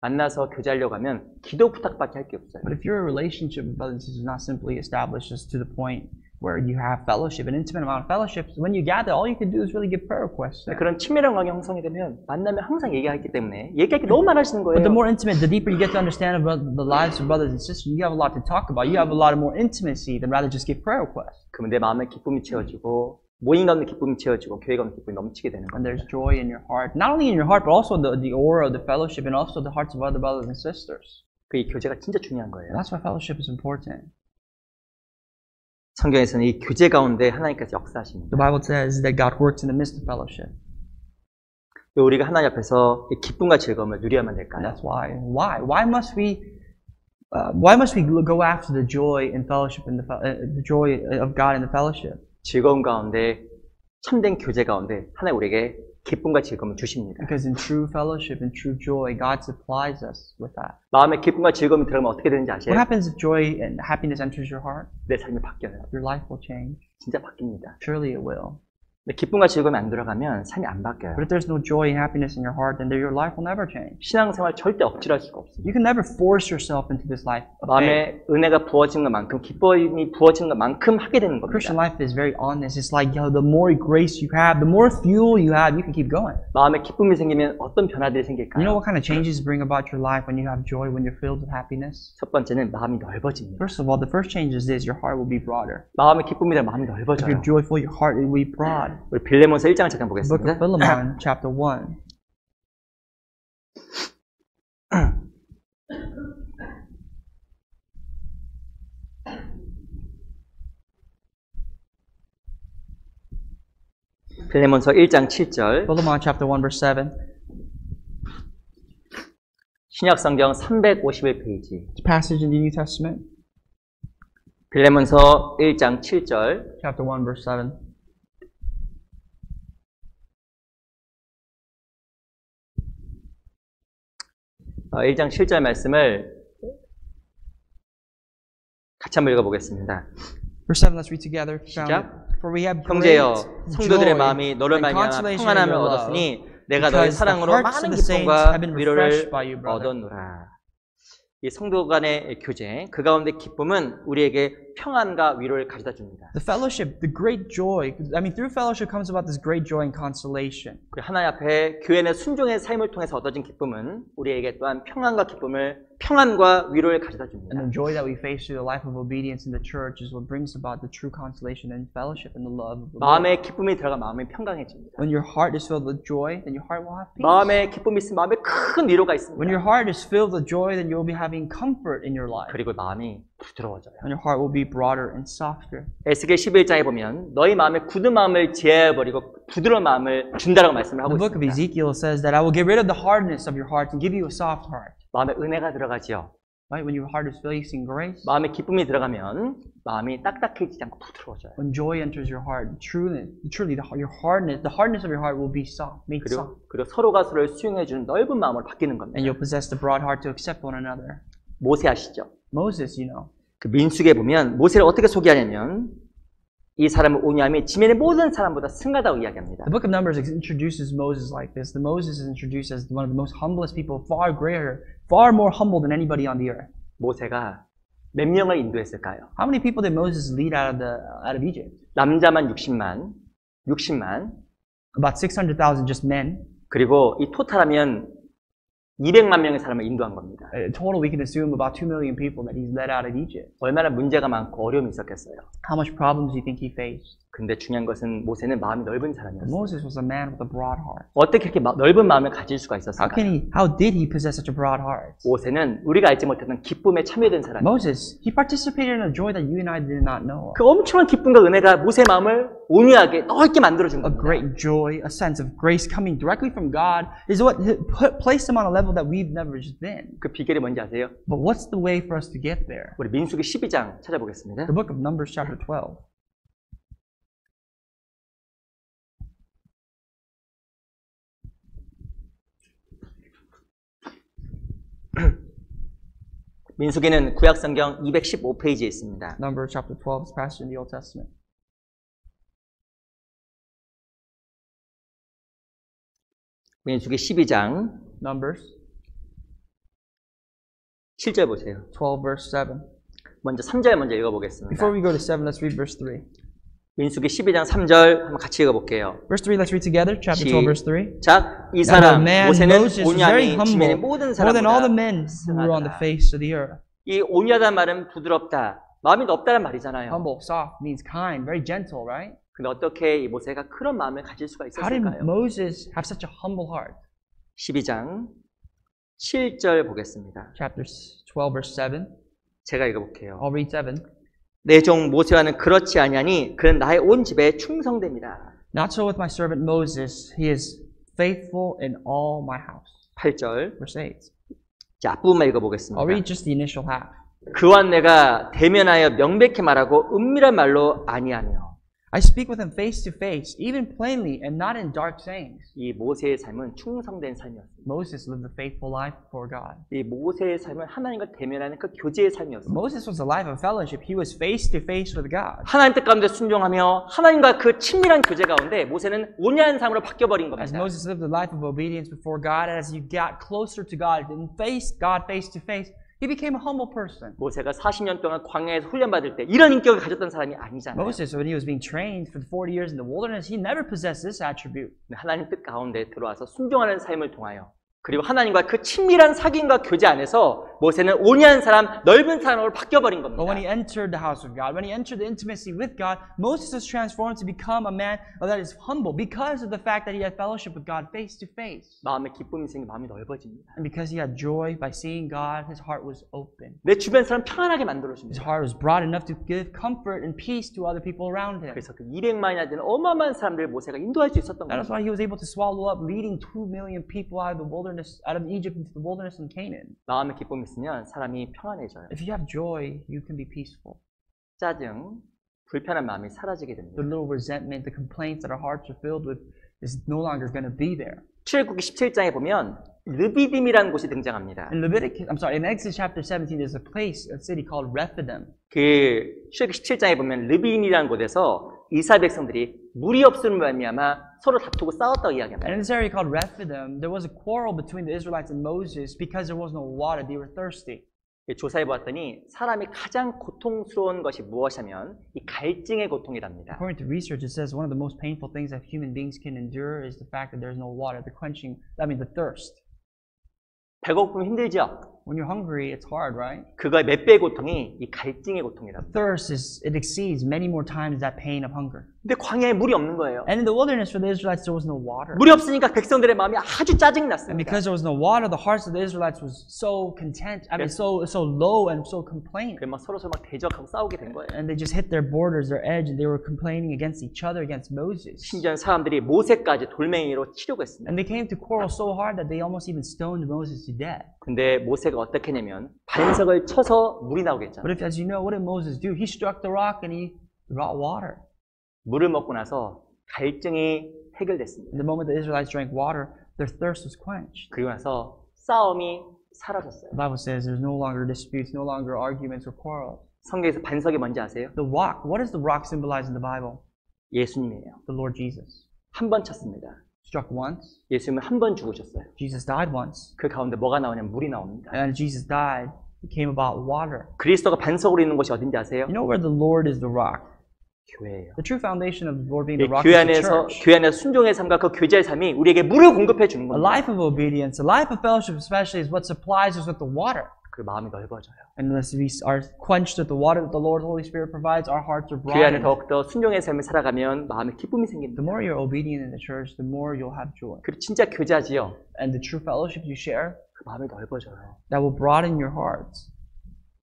만나서 교제하려고 하면 기도 부탁밖에 할 게 없어요. But if your relationship with brothers and sisters is not simply established just to the point where you have fellowship, an intimate amount of fellowship, when you gather, all you can do is really give prayer requests. 그런 친밀한 관계 형성이 되면 만나면 항상 얘기하기 때문에 얘기할 게 너무 많아지는 거예요. But the more intimate, the deeper you get to understand about the lives of brothers and sisters, you have a lot to talk about. You have a lot of more intimacy than rather just give prayer requests. 그러면 내 마음에 기쁨이 채워지고 모임 가운데 기쁨이 채워지고 교회 가운데 기쁨이 넘치게 되는 겁니다. And there's joy in your heart, not only in your heart, but also the aura of the fellowship, and also the hearts of other brothers and sisters. 이 교제가 진짜 중요한 거예요. And that's why fellowship is important. 성경에서는 이 교제 가운데 하나님께서 역사하십니다. The Bible says that God works in the midst of fellowship. 우리가 하나님 앞에서 이 기쁨과 즐거움을 누려야만 될까요? And that's why must we go after the joy in fellowship and the joy of God in the fellowship? 즐거움 가운데 참된 교제 가운데 하나님 우리에게 기쁨과 즐거움을 주십니다. Because in true fellowship and true joy, God supplies us with that. 마음에 기쁨과 즐거움이 들어가면 어떻게 되는지 아세요? What happens if joy and happiness enters your heart? 내 삶이 바뀌어요. Your life will change. 진짜 바뀝니다. Surely it will. 근데 기쁨과 즐거움이 안 들어가면 삶이 안 바뀌어요. But if there's no joy and happiness in your heart, then your life will never change. 신앙생활 절대 억지로 할 수가 없습니다. You can never force yourself into this life. 마음에 은혜가 부어지는 것만큼 기쁨이 부어지는 것만큼 하게 되는 겁니다. Christian life is very honest. It's like the more grace you have, the more fuel you have, you can keep going. 마음에 기쁨이 생기면 어떤 변화들이 생길까요? You know what kind of changes bring about your life when you have joy, when you're filled with happiness? 첫 번째는 마음이 넓어집니다. First of all, the first change is this: your heart will be broader. 마음에 기쁨이 되면 마음이 If 넓어져요. you're joyful, your heart will be broad. 우리 빌레몬서 1장 잠깐 The book 보겠습니다. of Philemon, chapter 1. 빌레몬서 1장 7절 Philemon, chapter 1, verse 7. 신약성경 351페이지 It's a passage in the New Testament. 빌레몬서 1장 7절 Chapter 1, verse 7. 어, 1장 7절 말씀을 같이 한번 읽어보겠습니다. Verse 7, let's read together. 시작. For we have great 형제여, 성도들의 joy 마음이 너를 and 말미암아 consolation in 평안함을 your love, 얻었으니 내가 너의 because the 사랑으로 hearts 많은 of the saints 기쁨과 have been 위로를 refreshed by you, brother. 얻었노라. 이 성도 간의 교제, 그 가운데 기쁨은 우리에게 평안과 위로를 가져다 줍니다. The fellowship, the great joy, I mean through fellowship comes about this great joy and consolation. 그리고 하나님 앞에 교회는 순종의 삶을 통해서 얻어진 기쁨은 우리에게 또한 평안과 위로를 가져다 줍니다. And the joy that we face through the life of obedience in the church is what brings about the true consolation and fellowship and the love of the Lord. 마음에 기쁨이 들어가 마음이 평강해집니다. When your heart is filled with joy, then your heart will have peace. 마음에 기쁨이 있으면 마음에 큰 위로가 있습니다. When your heart is filled with joy, then you will be having comfort in your life. 그리고 마음이 부드러워져요. And your heart will be broader and softer. 에스겔 11장에 보면 너희 마음에 굳은 마음을 제하여버리고 부드러운 마음을 준다라고 말씀을 하고 The book of 있습니다. Ezekiel says that I will get rid of the hardness of your heart and give you a soft heart. 마음에 은혜가 들어가지요. Right? When your heart is facing grace. 마음에 기쁨이 들어가면 마음이 딱딱해지지 않고 부드러워져요. When joy enters your heart, truly the hardness of your heart will be soft, made soft. 그리고 서로가 서로를 수용해주는 넓은 마음으로 바뀌는 겁니다. And you'll possess the broad heart to accept one another. 모세 아시죠? Moses, you know. 그 민수기에 보면 모세를 어떻게 소개하냐면 이 사람은 오냐미 지면의 모든 사람보다 승하다고 이야기합니다. The book of Numbers introduces Moses like this. The Moses is introduced as one of the most humblest people, far greater, far more humble than anybody on the earth. 모세가 몇 명을 인도했을까요? How many people did Moses lead out of Egypt? 남자만 60만, About 600,000 just men. 그리고 이 토탈하면 200만 명의 사람을 인도한 겁니다. In total, we can assume about 2 million people that he's led out of Egypt. 얼마나 문제가 많고 어려움이 있었겠어요. How much problems do you think he faced? 근데 중요한 것은 모세는 마음이 넓은 사람이었어요. Moses was a man with a broad heart. 어떻게 이렇게 넓은 마음을 가질 수가 있었을까요? How did he possess such a broad heart? 모세는 우리가 알지 못했던 기쁨에 참여된 사람이에요. Moses, he participated in a joy that you and I did not know. 그 엄청난 기쁨과 은혜가 모세의 마음을 온유하게 넓게 만들어준 A 겁니다. great joy, a sense of grace coming directly from God is what placed him on a level that we've never just been. 그 비결이 뭔지 아세요? But what's the way for us to get there? 우리 민수기 12장 찾아보겠습니다. The book of Numbers chapter 12. 민수기는 구약성경 215페이지에 있습니다. Numbers chapter 12 is passage in the Old Testament. 민수기 12장 Numbers 7절 보세요. 12 verse 7. 먼저 3절 먼저 읽어보겠습니다. Before we go to 7, let's read verse 3. 민수기 12장 3절 한번 같이 읽어볼게요. Verse 3, let's read together. Chapter 12, verse 3. 자, 이 사람 모세는 Moses was 온유함이 very humble, 지면의 모든 more than all the 사람보다 men who were on the face of the earth. 이 온유하다는 말은 부드럽다, 마음이 넓다는 말이잖아요. Humble, soft means kind, very gentle, right? 근데 어떻게 이 모세가 그런 마음을 가질 수가 How did 있었을까요? Moses have such a humble heart? 12장 7절 보겠습니다. Chapter 12, verse 7. 제가 읽어볼게요. I'll read 7. 내 종 모세와는 그렇지 아니하니 그는 나의 온 집에 충성됩니다. Not so with my servant Moses. He is faithful in all my house. 8절. Verse 8. 자, 앞부분만 읽어보겠습니다. I'll read just the initial half. 그와 내가 대면하여 명백히 말하고 은밀한 말로 아니하며 I speak with him face to face, even plainly, and not in dark sayings. 이 모세의 삶은 충성된 삶이었습니다. Moses lived a faithful life before God. 이 모세의 삶은 하나님과 대면하는 그 교제의 삶이었습니다. Moses was a life of fellowship. He was face to face with God. 하나님 뜻 가운데 순종하며 하나님과 그 친밀한 교제 가운데 모세는 온유한 삶으로 바뀌어버린 As 겁니다. Moses lived a life of obedience before God, as you got closer to God and faced God face to face, he became a humble person. 모세가 40년 동안 광야에서 훈련받을 때 이런 인격을 가졌던 사람이 아니잖아요. Moses, when he was being trained for 40 years in the wilderness, he never possessed this attribute. 하나님 뜻 가운데 들어와서 순종하는 삶을 통하여 그리고 하나님과 그 친밀한 사귐과 교제 안에서 모세는 온유한 사람, 넓은 사람으로 바뀌어버린 겁니다. But when he entered the house of God, when he entered the intimacy with God, Moses was transformed to become a man that is humble because of the fact that he had fellowship with God face to face. 마음에 기쁨이 생기면 마음이 넓어집니다. And because he had joy by seeing God, his heart was open. 내 주변 사람 편안하게 His 만들어줍니다. heart was broad enough to give comfort and peace to other people around him. 그래서 그 200만이나 되는 어마어마한 사람들을 모세가 인도할 수 있었던 That is 겁니다. why he was able to swallow up, leading 2 million people out of the wilderness, out of Egypt into the wilderness and Canaan. 마음에 기쁨이 있으면 사람이 편안해져요. If you have joy, you can be peaceful. 짜증, 불편한 마음이 사라지게 됩니다. The little resentment, the complaints that our hearts are filled with is no longer going to be there. 출애굽기 17장에 보면 르비딤이라는 곳이 등장합니다. In Exodus chapter 17, there's a city called Rephidim. 그 출애굽기 17장에 보면 르비딤이라는 곳에서 이스라엘 백성들이 물이 없음을 말미암아 서로 다투고 싸웠다고 이야기합니다. And in this area called Rephidim, there was a quarrel between the Israelites and Moses because there was no water. They were thirsty. 조사해 보았더니 사람이 가장 고통스러운 것이 무엇이냐면 이 갈증의 고통이랍니다. According to research, it says one of the most painful things that human beings can endure is the fact that there's no water, the thirst. 배고프면 힘들죠? When you're hungry, it's hard, right? 그거의 몇 배의 고통이 이 갈증의 고통이랍니다. Thirst it exceeds many more times that pain of hunger. 근데 광야에 물이 없는 거예요. And in the wilderness for the Israelites, there was no water. 물이 없으니까 백성들의 마음이 아주 짜증 났습니다. And because there was no water, the hearts of the Israelites was so content. I mean, so low and so complaining. 막 서로 막 대적하고 싸우게 된 거예요. And they just hit their borders, their edge, and they were complaining against each other, against Moses. 심지어 사람들이 모세까지 돌멩이로 치려고 했습니다. And they came to quarrel so hard that they almost even stoned Moses to death. 근데 모세가 어떻게 했냐면 반석을 쳐서 물이 나오게 했잖아요. But as you know, what did Moses do? He struck the rock and he brought water. 물을 먹고 나서 갈증이 해결됐습니다. The moment the Israelites drank water, their thirst was quenched. 그리고 나서 싸움이 사라졌어요. The Bible says there's no longer disputes, no longer arguments or quarrels. 성경에서 반석이 뭔지 아세요? The rock. What does the rock symbolize in the Bible? 예수님이에요. The Lord Jesus. 한 번 쳤습니다. Struck once. 예수님은 한 번 죽으셨어요. Jesus died once. 그 가운데 뭐가 나오냐면 물이 나옵니다. And Jesus died. It came about water. 그리스도가 반석으로 있는 곳이 어딘지 아세요? You know where the Lord is the rock? 교회예요. The true foundation of the Lord being the rock 교회 is the 안에서 church. 교회 안에서 순종의 삶과 그 교제의 삶이 우리에게 물을 공급해 주는 A 겁니다. life of obedience, a life of fellowship especially is what supplies us with the water. 그 마음이 넓어져요. And unless we are quenched with the water that the Lord Holy Spirit provides, our hearts are 교회 안에 broadened. 더욱더 순종의 삶을 살아가면 마음에 기쁨이 생깁니다. The more you're obedient in the church, the more you'll have joy. 그리고 진짜 교제하지요. And the true fellowship you share, 그 마음이 넓어져요. that will broaden your hearts.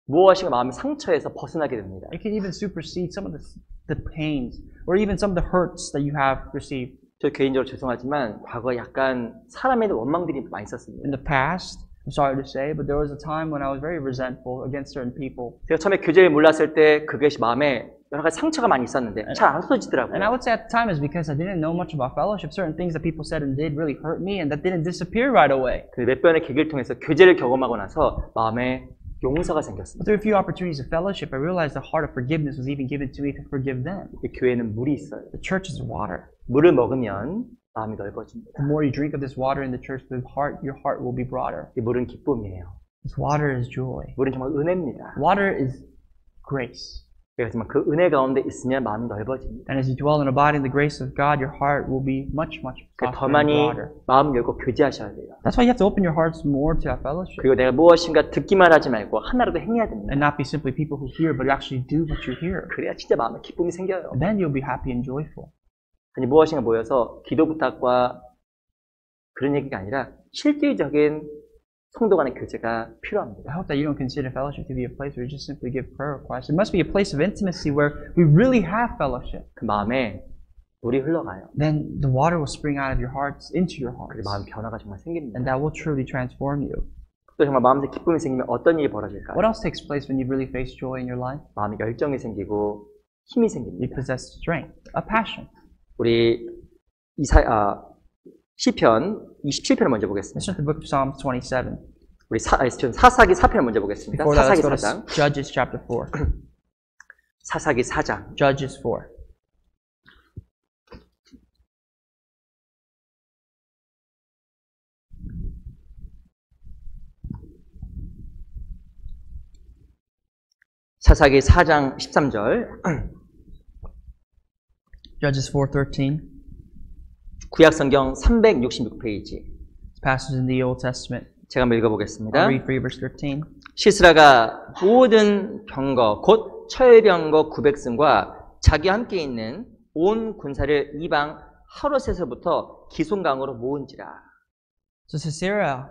무엇인가 마음의 상처에서 벗어나게 됩니다. It can even supersede some of the pains or even some of the hurts that you have received. 저 개인적으로 죄송하지만 과거에 약간 사람에 대한 원망들이 많이 있었습니다. In the past, I'm sorry to say, but there was a time when I was very resentful against certain people. 제가 처음에 교제를 몰랐을 때 그것이 마음에 여러 가지 상처가 많이 있었는데 잘 안 없어지더라고요. And I would say at the time is because I didn't know much about fellowship. Certain things that people said and did really hurt me, and that didn't disappear right away. 그 몇 번의 계기를 통해서 교제를 경험하고 나서 마음에 용서가 생겼습니다. But through a few opportunities of fellowship, I realized the heart of forgiveness was even given to me to forgive them. 이 교회는 물이 있어요. The church is water. 물을 먹으면 마음이 넓어집니다. The more you drink of this water in the church, your heart will be broader. 이 물은 기쁨이에요. This water is joy. 물은 정말 은혜입니다. Water is grace. 그렇지만 그 은혜 가운데 있으면 마음이 넓어집니다. And as you dwell and abide in the grace of God, your heart will be much, much softer 더 and 많이 broader. 마음 열고 교제하셔야 돼요. That's why you have to open your hearts more to have fellowship. 그리고 내가 무엇인가 듣기만 하지 말고 하나라도 행해야 됩니다. And not be simply people who hear, but actually do what you hear. 그래야 진짜 마음에 기쁨이 생겨요. And then you'll be happy and joyful. 아니 무엇인가 모여서 기도 부탁과 그런 얘기가 아니라 실질적인 성도 간의 교제가 필요합니다. I hope that you don't consider fellowship to be a place where you just simply give prayer requests. It must be a place of intimacy where we really have fellowship. 그 마음에 물이 흘러가요. Then the water will spring out of your hearts into your 그 hearts. 마음 변화가 정말 생깁니다. And that will truly transform you. 또 정말 마음에 기쁨이 생기면 어떤 일이 벌어질까요? What else takes place when you really face joy in your life? 마음에 열정이 생기고 힘이 You 생깁니다. possess strength, a passion. 우리 시편 27편을 먼저 보겠습니다. Let's start the book of Psalms 27. 우리 사사기 4편을 먼저 보겠습니다. Before that, 사사기 let's go 4장. to Judges chapter 4. 사사기 4장. Judges 4. 사사기 4장 13절. Judges 4:13. 구약성경 366페이지. This passage in the Old Testament. 제가 한번 I'll 읽어보겠습니다. read for you verse 13. 시스라가 모든 병거 곧 철병거 900승과 자기와 함께 있는 온 군사를 이방 하롯에서부터 기손강으로 모은지라. So Sisera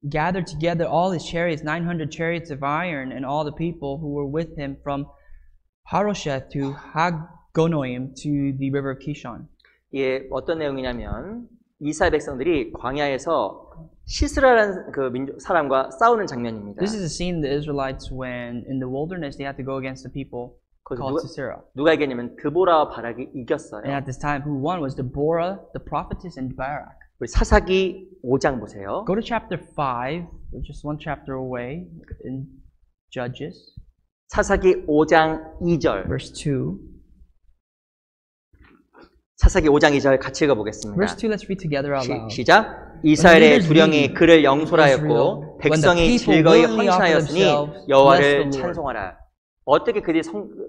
gathered together all his chariots, 900 chariots of iron, and all the people who were with him from Harosheth to Hagonoim to the river of Kishon. 이게 어떤 내용이냐면 이스라엘 백성들이 광야에서 시스라라는 그 사람과 싸우는 장면입니다. This is a scene the Israelites when in the wilderness they had to go against the people called Sisera. 누가 이겼냐면 드보라와 바락이 이겼어요. And at this time, who won was Deborah, the prophetess, and Barak. 우리 사사기 5장 보세요. Go to chapter 5, just one chapter away in Judges, 사사기 5장 2절. verse 2. 사사기 5장 2절 같이 읽어보겠습니다. Verse 2, let's read together out loud. 시작. 이스라엘의 두령이 그를 영솔하였고 백성이 즐거이 헌신하였으니 여호와를 찬송하라. 어떻게 그들이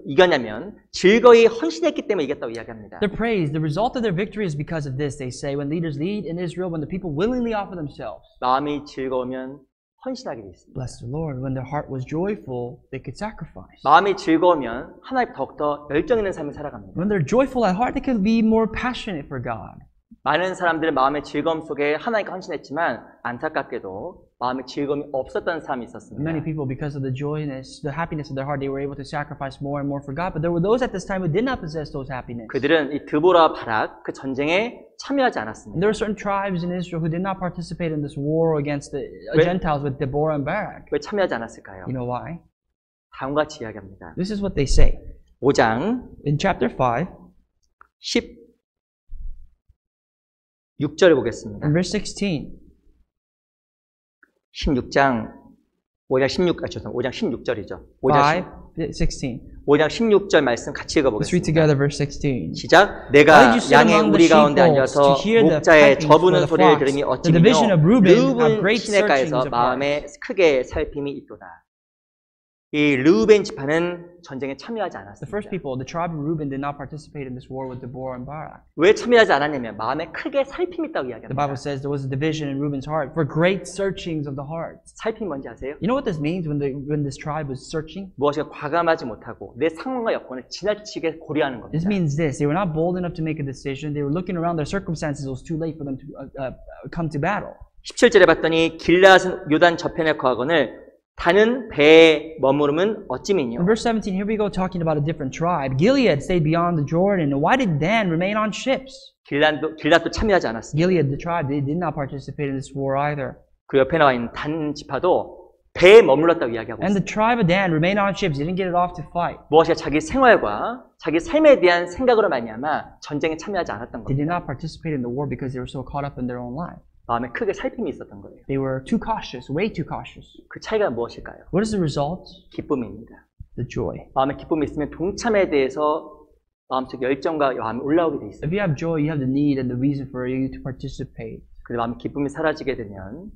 이겼냐면 즐거이 헌신했기 때문에 이겼다고 이야기합니다. Their praise, the result of their victory is because of this. They say, when leaders lead in Israel, when the people willingly offer themselves. 마음이 즐거우면 헌신하게 돼 있습니다. Bless the Lord. When their heart was joyful, they could sacrifice. 마음이 즐거우면 하나님 더욱더 열정 있는 삶을 살아갑니다. When they're joyful at heart, they can be more passionate for God. 많은 사람들은 마음의 즐거움 속에 하나님께 헌신했지만 안타깝게도 마음의 즐거움이 없었던 사람이 있었습니다. Many people, because of the joyness, the happiness of their heart, they were able to sacrifice more and more for God. But there were those at this time who did not possess those happiness. 그들은 이 드보라와 바락 그 전쟁에 참여하지 않았습니다. And there were certain tribes in Israel who did not participate in this war against the Gentiles with Deborah and Barak. 왜 참여하지 않았을까요? You know why? 다음과 같이 이야기합니다. This is what they say. 5장 In chapter 5, 16절을 보겠습니다. in verse 16. 16장 5장 16절이죠. 5:16. 16절 말씀 같이 Let's read 읽어보겠습니다. together verse 16. 시작. 내가 양의 우리 가운데 앉아서 목자의 저부는 소리를 들으니 어찌미뇨 르우븐 시내가에서 마음에 크게 살핌이 있도다. 이 르우벤 지파는 전쟁에 참여하지 The first 않았습니다. people, the tribe of Reuben, did not participate in this war with Deborah and Barak. 왜 참여하지 않았냐면 마음에 크게 살핌이 있다고 The 이야기합니다. Bible says there was a division in Reuben's heart for great searchings of the heart. 살핌이 뭔지 아세요? You know what this means when this tribe was searching? 무엇인가 과감하지 못하고 내 상황과 여건을 지나치게 고려하는 This 겁니다. means this. They were not bold enough to make a decision. They were looking around their circumstances. It was too late for them to come to battle. 17절에 봤더니 길라앗은 요단 저편에 거하거늘 다는 배에 머무름은 어찌미뇨. In verse 17, here we go talking about a different tribe. Gilead stayed beyond the Jordan. And why did Dan remain on ships? 길라앗도 참여하지 않았습니다. Gilead, the tribe, they did not participate in this war either. 그 옆에 나와 있는 단 지파도 배에 머물렀다고 이야기하고 And the 있습니다. tribe of Dan remained on ships. They didn't get it off to fight. 무엇이가 자기 생활과 자기 삶에 대한 생각으로 말미암아 전쟁에 참여하지 않았던 They did 겁니다. not participate in the war because they were so caught up in their own life. 마음에 크게 살핌이 있었던 거예요. They were too cautious, way too cautious. 그 차이가 무엇일까요? What is the result? 기쁨입니다. The joy. 마음에 기쁨이 있으면 동참에 대해서 마음속 열정과 마음이 올라오게 돼 있어요. If you have joy, you have the need and the reason for you to participate. 근데 마음에 기쁨이 사라지게 되면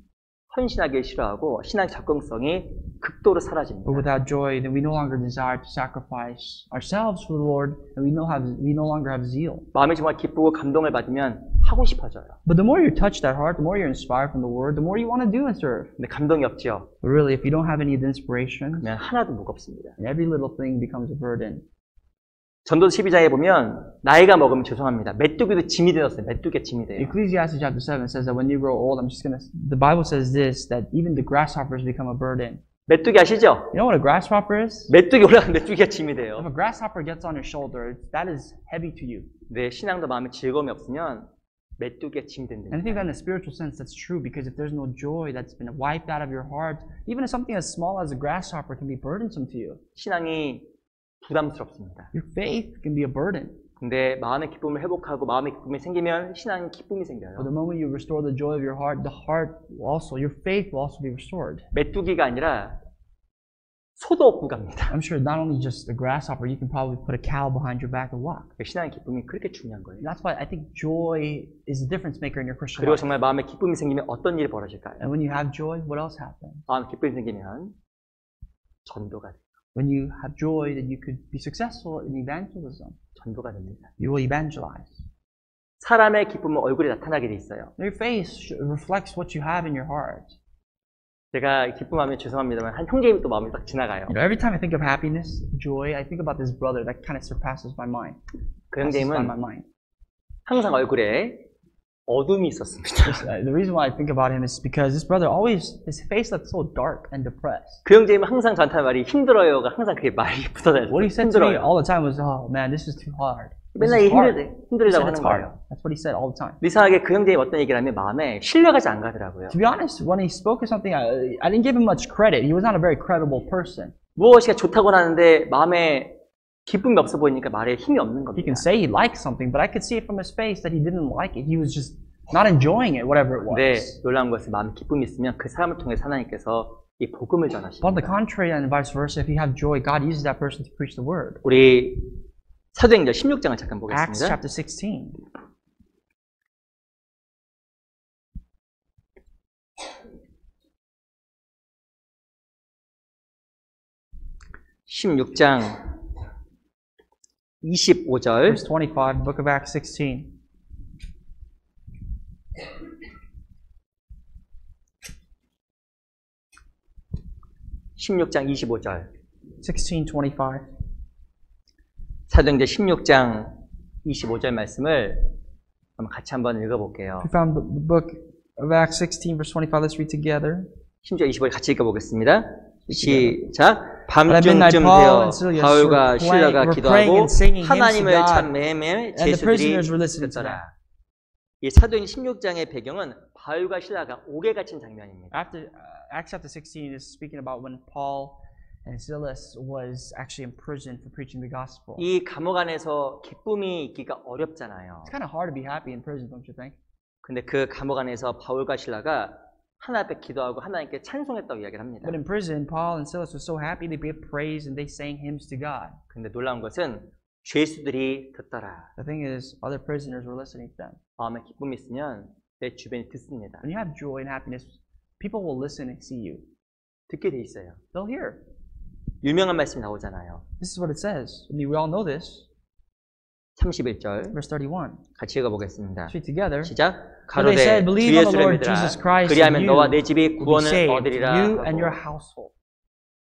헌신하기 싫어하고 신앙 접근성이 극도로 사라집니다. But without joy, then we no longer desire to sacrifice ourselves for the Lord, and we no longer have zeal. 마음이 정말 기쁘고 감동을 받으면 하고 싶어져요. But the more you touch that heart, the more you're inspired from the Word, the more you want to do and serve. 근데 감동이 없지요. But really, if you don't have any inspiration, 그러면 하나도 무겁습니다. every little thing becomes a burden. 전도서 12장에 보면 나이가 먹으면 죄송합니다. 메뚜기도 짐이 되었어요. 메뚜기가 짐이 돼요. Ecclesiastes chapter 7 says that when you grow old, the Bible says this, that even the grasshoppers become a burden. 메뚜기 아시죠? You know what a grasshopper is? 메뚜기 올라가면 메뚜기가 짐이 돼요. If a grasshopper gets on your shoulder, that is heavy to you. 내 신앙도 마음에 즐거움이 없으면 메뚜기가 짐이 된다. And I think that in a spiritual sense, that's true because if there's no joy that's been wiped out of your heart, even if something as small as a grasshopper can be burdensome to you. 신앙이 부담스럽습니다. Your faith can be a burden. 근데 마음의 기쁨을 회복하고 마음의 기쁨이 생기면 신앙에 기쁨이 생겨요. But the moment you restore the joy of your heart will also, your faith will also be restored. 메뚜기가 아니라 소도 업고 갑니다. I'm sure not only just a grasshopper, you can probably put a cow behind your back and walk. 신앙의 기쁨이 그렇게 중요한 거예요. That's why I think joy is a difference maker in your Christian 그리고 life. 정말 마음의 기쁨이 생기면 어떤 일이 벌어질까요? And when you have joy, what else happens? 마음의 기쁨이 생기면 전도가 돼요. When you have joy, then you could be successful in evangelism. 전도가 됩니다. You will evangelize. 사람의 기쁨은 얼굴에 나타나게 돼 있어요. Your face reflects what you have in your heart. 제가 기쁨하면 죄송합니다만 한 형제님이 또 마음이 딱 지나가요. You know, every time I think of happiness, joy, I think about this brother that kind of surpasses my mind. 그 형제님은 항상 얼굴에 어둠이 있었습니다. The reason why I think about him is because this brother always, his face looked so dark and depressed. 그 형제님은 항상 저한테 말이 힘들어요가 항상 그게 말이 붙어다녔어요. What he said to me all the time was, "Oh man, this is too hard." 맨날 힘들다고 하는 거예요. That's what he said all the time. 이상하게 그 형제님이 어떤 얘기를 하면 마음에 신뢰가 잘 안 가더라고요. To be honest, when he spoke of something, I didn't give him much credit. He was not a very credible person. 무엇이 좋다고 하는데 마음에 기쁨이 없어 보이니까 말에 힘이 없는 겁니다. He can say he liked something, but I could see it from his face that he didn't like it. He was just not enjoying it, whatever it was. 네, 놀라운 것은 마음에 기쁨이 있으면 그 사람을 통해 하나님께서 이 복음을 전하십니다. But on the contrary and vice versa, if you have joy, God uses that person to preach the word. 우리 사도행전 16장을 잠깐 Acts 보겠습니다. chapter 16. 16장 25절. Verse 25, Book of Acts 16. (16장 25절) 16:25. 사도행전 16장 25절 말씀을 같이 한번 읽어볼게요. We found the book of Acts 16, verse 25. Let's read together. 16절 25절 같이 읽어보겠습니다. 시작. 밤중쯤 되어 바울과 실라가 기도하고 하나님을 찬미하며 제수들이 듣더라. 이 사도행전 16장의 배경은 바울과 실라가 옥에 갇힌 장면입니다. After Acts chapter 16 is speaking about when Paul and Silas was actually in prison for preaching the gospel. 이 감옥 안에서 기쁨이 있기가 어렵잖아요. It's kind of hard to be happy in prison, don't you think? 근데 그 감옥 안에서 바울과 실라가 하나님 앞에 기도하고 하나님께 찬송했다고 이야기를 합니다. But in prison, Paul and Silas were so happy they gave praise and they sang hymns to God. 근데 놀라운 것은 죄수들이 듣더라. The thing is, other prisoners were listening to them. 마음에 기쁨이 있으면 내 주변이 듣습니다. When you have joy and happiness, people will listen and see you. 듣게 돼 있어요. They'll hear. 유명한 말씀이 나오잖아요. This is what it says. We all know this. 31절 Verse 31. 같이 읽어보겠습니다. Read together. 시작. For they said, 가로되 주 believe on the 예수를 Lord 믿으라. Jesus Christ, and 그리하면 너와 you 내 집이 will be 구원을 saved, 얻으리라. you and your 하고 household.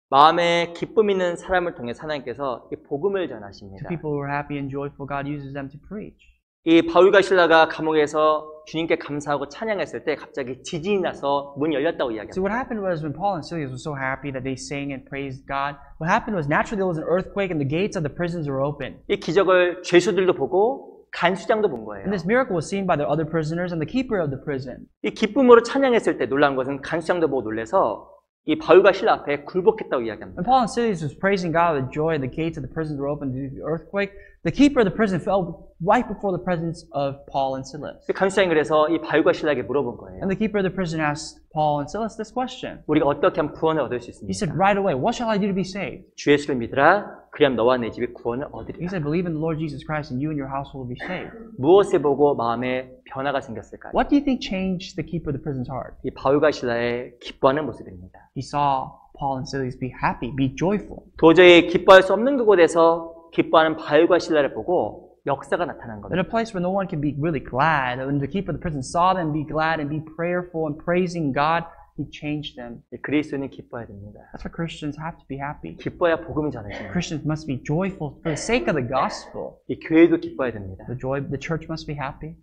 마음에 기쁨 있는 사람을 통해 하나님께서 이 복음을 To 전하십니다. people who are happy and joyful, God uses them to preach. 이 바울과 실라가 감옥에서 주님께 감사하고 찬양했을 때 갑자기 지진이 나서 문이 열렸다고 So 이야기합니다. what happened was when Paul and Silas were so happy that they sang and praised God, what happened was naturally there was an earthquake and the gates of the prisons were open. 이 기적을 죄수들도 보고 간수장도 본 거예요. And this miracle was seen by the other prisoners and the keeper of the prison. 이 기쁨으로 찬양했을 때 놀란 것은 간수장도 보고 놀라서 이 바울과 실라 앞에 굴복했다고 이야기합니다. When Paul and Silas was praising God with joy and the gates of the prisons were open due to the earthquake, the keeper of the prison fell right before the presence of Paul and Silas. 간수장이 그래서 이 바울과 실라에게 물어본 거예요. And the keeper of the prison asked Paul and Silas this question. 우리가 어떻게 하면 구원을 얻을 수 He said 있습니까? right away, what shall I do to be saved? 주 예수를 믿으라. 그리하면 너와 내 집이 구원을 He 얻으리라. said, believe in the Lord Jesus Christ and you and your household will be saved. 무엇을 보고 마음에 변화가 생겼을까요? What do you think changed the keeper of the prison's heart? 이 바울과 실라의 기뻐하는 모습입니다. He saw Paul and Silas be happy, be joyful. 도저히 기뻐할 수 없는 그곳에서 기뻐하는 바울과 실라를 보고 역사가 나타난 In 겁니다. a place where no one can be really glad, when the keeper of the prison saw them be glad and be prayerful and praising God, He changed them. 그리스도인은 기뻐해야 됩니다. That's why Christians have to be happy. 기뻐야 복음이 전해집니다. Christians must be joyful for the sake of the gospel. 이 교회도 기뻐해야 됩니다. The church must be happy.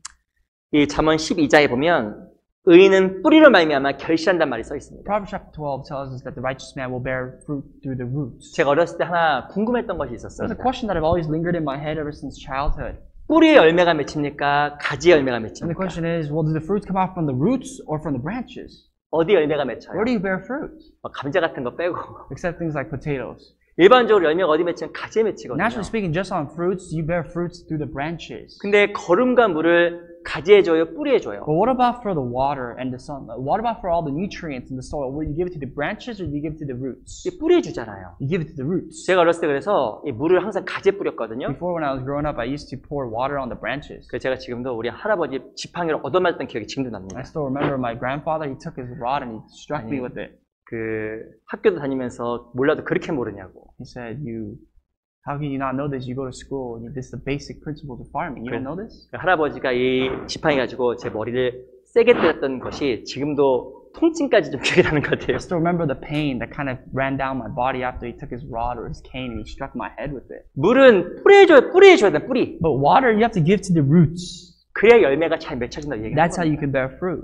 이 잠언 12장에 보면 의인은 뿌리로 말미암아 결실한다는 말이 써 있습니다. Proverbs chapter 12 tells us that the righteous man will bear fruit through the roots. 제가 어렸을 때 하나 궁금했던 것이 있었어요. There's a question that I've always lingered in my head ever since childhood. 뿌리의 열매가 맺힙니까? 가지 열매가 And the 맺힙니까? question is, well, do the fruits come out from the roots or from the branches? 어디 열매가 맺혀요? Where do you bear fruit? 감자 같은 거 빼고 Except things like potatoes. 일반적으로 열매가 어디 맺히면 가지에 맺히거든요. Naturally speaking, just on fruits, you bear fruits through the branches. 근데 거름과 물을 가지에 줘요, 뿌리에 줘요. But what about for the water and the sun? What about for all the nutrients in the soil? Will you give it to the branches or do you give it to the roots? 이 뿌리에 주잖아요. You give it to the roots. 제가 어렸을 때 그래서 이 물을 항상 가지에 뿌렸거든요. Before when I was growing up, I used to pour water on the branches. 그래서 제가 지금도 우리 할아버지 지팡이로 얻어맞았던 기억이 지금도 I 납니다. still remember my grandfather, he took his rod and he struck me with it. 그 학교도 다니면서 몰라도 그렇게 모르냐고. He said, how can you not know this? You go to school, this is the basic principles of farming. You don't know this? 할아버지가 이 지팡이 가지고 제 머리를 세게 때렸던 것이 지금도 통증까지 좀 기억이 나는 것 같아요. I still remember the pain that kind of ran down my body after he took his rod or his cane and he struck my head with it. 물은 뿌리에 줘야 돼, 뿌리. But water you have to give to the roots. 그래야 열매가 잘 맺혀진다고 얘기하는 That's how 거예요. you can bear fruit.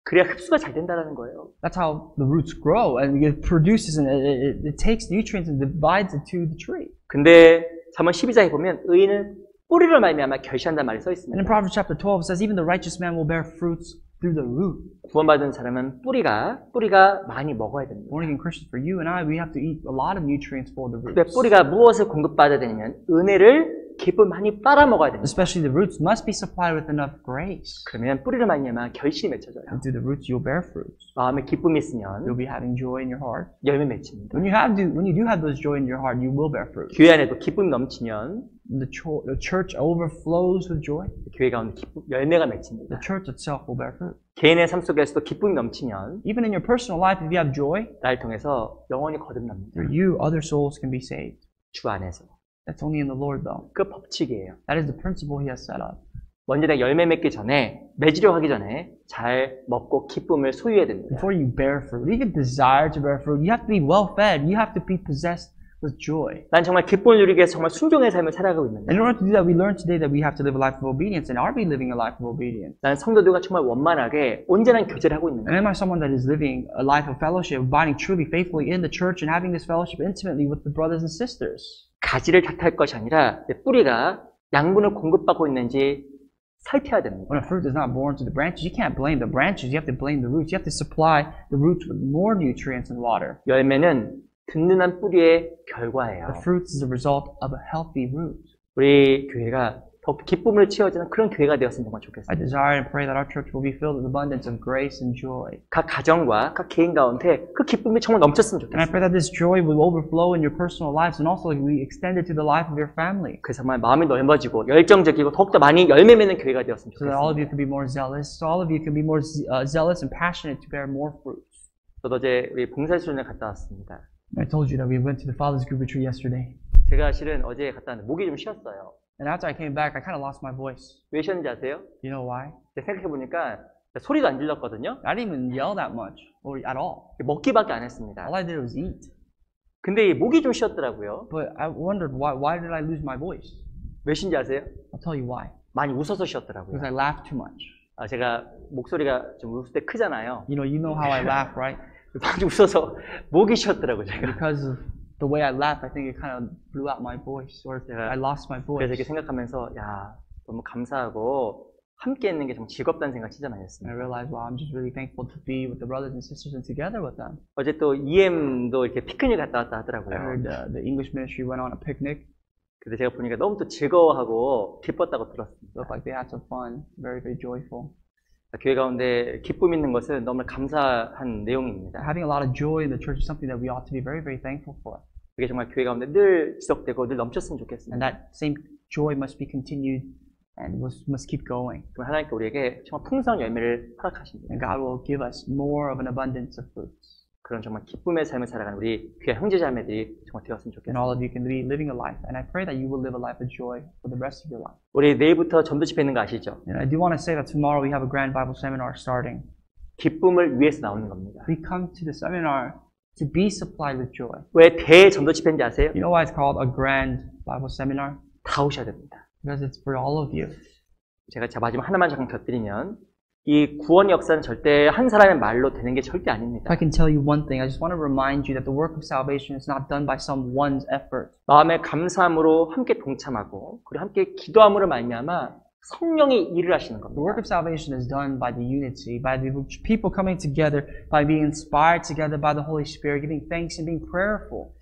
그래야 흡수가 잘 된다는 거예요. That's how the roots grow and it produces and it takes nutrients and divides it to the tree. 근데 잠언 12장에 보면 의인은 뿌리로 말미암아 결실한다는 말이 써 And in 있습니다. Proverbs chapter 12 it says even the righteous man will bear fruits through the root. 구원받은 사람은 뿌리가 많이 먹어야 됩니다. Born again Christians, for you and I, we have to eat a lot of nutrients for the 근데 roots. 뿌리가 무엇을 공급받아야 되냐면 은혜를 기쁨을 많이 빨아먹어야 됩니다. Especially the roots must be supplied with enough grace. 그러면 뿌리를 많이 내면 결실이 맺혀져요. And through the roots you'll bear fruits. 마음에 기쁨이 있으면 You'll be having joy in your heart. 열매 맺힙니다. When you do have those joy in your heart, you will bear fruit. 교회 안에도 기쁨이 넘치면 The church overflows with joy. 교회 가운데 열매가 맺힙니다. The church itself will bear fruit. 개인의 삶 속에서도 기쁨이 넘치면 Even in your personal life, if you have joy, 나를 통해서 영원히 거듭납니다. through you, other souls can be saved. 주 안에서. That's only in the Lord, though. 그 법칙이에요. That is the principle He has set up. 먼저 내가 열매 맺기 전에, 맺으려고 하기 전에 잘 먹고 기쁨을 소유해야 됩니다. Before you bear fruit, you can desire to bear fruit. You have to be well fed. You have to be possessed with joy. 난 정말 기쁨을 누리기 위해서 정말 순종의 삶을 살아가고 있는데. In order to do that, we learn today that we have to live a life of obedience, and are we living a life of obedience? 나는 성도들과 정말 원만하게 온전한 교제를 하고 있는데. And am I someone that is living a life of fellowship, abiding truly faithfully in the church, and having this fellowship intimately with the brothers and sisters? 가지를 탓할 것이 아니라 내 뿌리가 양분을 공급받고 있는지 살펴야 됩니다. When a fruit is not born to the branches, you can't blame the branches. You have to blame the roots. You have to supply the roots with more nutrients and water. 열매는 든든한 뿌리의 결과예요. The fruits is a result of a healthy root. 우리 교회가 더 기쁨으로 채워지는 그런 교회가 되었으면 정말 좋겠어요. I desire and pray that our church will be filled with abundance of grace and joy. 각 가정과 각 개인 가운데 그 기쁨이 정말 넘쳤으면 And I 좋겠어요. pray that this joy will overflow in your personal lives and also we extend it to the life of your family. 그래서 정말 마음이 넓어지고 열정적이고 더욱더 많이 열매 맺는 교회가 되었으면 So that all of you 좋겠습니다. can be more zealous, so all of you can be more zealous and passionate to bear more fruits. 저도 어제 우리 봉사수련을 갔다 왔습니다. I told you that we went to the Father's Group Retreat yesterday. 제가 실은 어제 갔다 왔는데 목이 좀 쉬었어요. And after I came back, I kind of lost my voice. 왜 쉬었는지 아세요? You know why? 생각해보니까 소리도 안 질렀거든요. I didn't even yell that much or at all. 먹기밖에 안 했습니다. All I did was eat. 근데 이 목이 좀 쉬었더라고요. But I wondered why did I lose my voice? 왜 쉬는지 아세요? I'll tell you why. 많이 웃어서 쉬었더라고요. Because I laughed too much. 제가 목소리가 좀 웃을 때 크잖아요. You know how I laugh, right? 많이 웃어서 목이 쉬었더라고요, 제가. Because of the way I laugh, I think it kind of blew out my voice, or I lost my voice. 그래서 이렇게 생각하면서 너무 감사하고 함께 있는 게 정말 즐겁다는 생각 진짜 많이 And I 했습니다. realized, wow, I'm just really thankful to be with the brothers and sisters and together with them. 어제 또 EM도 이렇게 피크닉 갔다 왔다 I 하더라고요. heard the English ministry went on a picnic. 근데 제가 보니까 너무 또 즐거워하고 기뻤다고 들었습니다. Looked like they had some fun, very, very joyful. 교회 가운데 기쁨 있는 것은 너무 감사한 내용입니다. Having a lot of joy in the church is something that we ought to be very, very thankful for. 그게 정말 교회 가운데 늘 지속되고 늘 넘쳤으면 And 좋겠습니다. that same joy must be continued and must keep going. 그럼 하나님께 우리에게 정말 풍성한 열매를 허락하십니다. And God will give us more of an abundance of fruits. 그런 정말 기쁨의 삶을 살아가는 우리 귀한 형제자매들이 정말 되었으면 And 좋겠습니다. all of you can be living a life. And I pray that you will live a life of joy for the rest of your life. 우리 내일부터 전도 집회 있는 거 아시죠? And I do want to say that tomorrow we have a grand Bible seminar starting. 기쁨을 위해서 나오는 겁니다. We come to the seminar to be supplied with joy. 왜 대전도 집회인지 아세요? You know why it's called a grand Bible seminar? 다 오셔야 됩니다. Because it's for all of you. 제가 마지막 하나만 잠깐 곁들이면 이 구원 역사는 절대 한 사람의 말로 되는 게 절대 If 아닙니다. I can tell you one thing, I just want to remind you that the work of salvation is not done by someone's effort. 마음의 감사함으로 함께 동참하고 그리고 함께 기도함으로 말미암아 성령이 일을 하시는 The 겁니다. work of salvation is done by the unity, by the people coming together, by being inspired together by the Holy Spirit, giving thanks and being prayerful.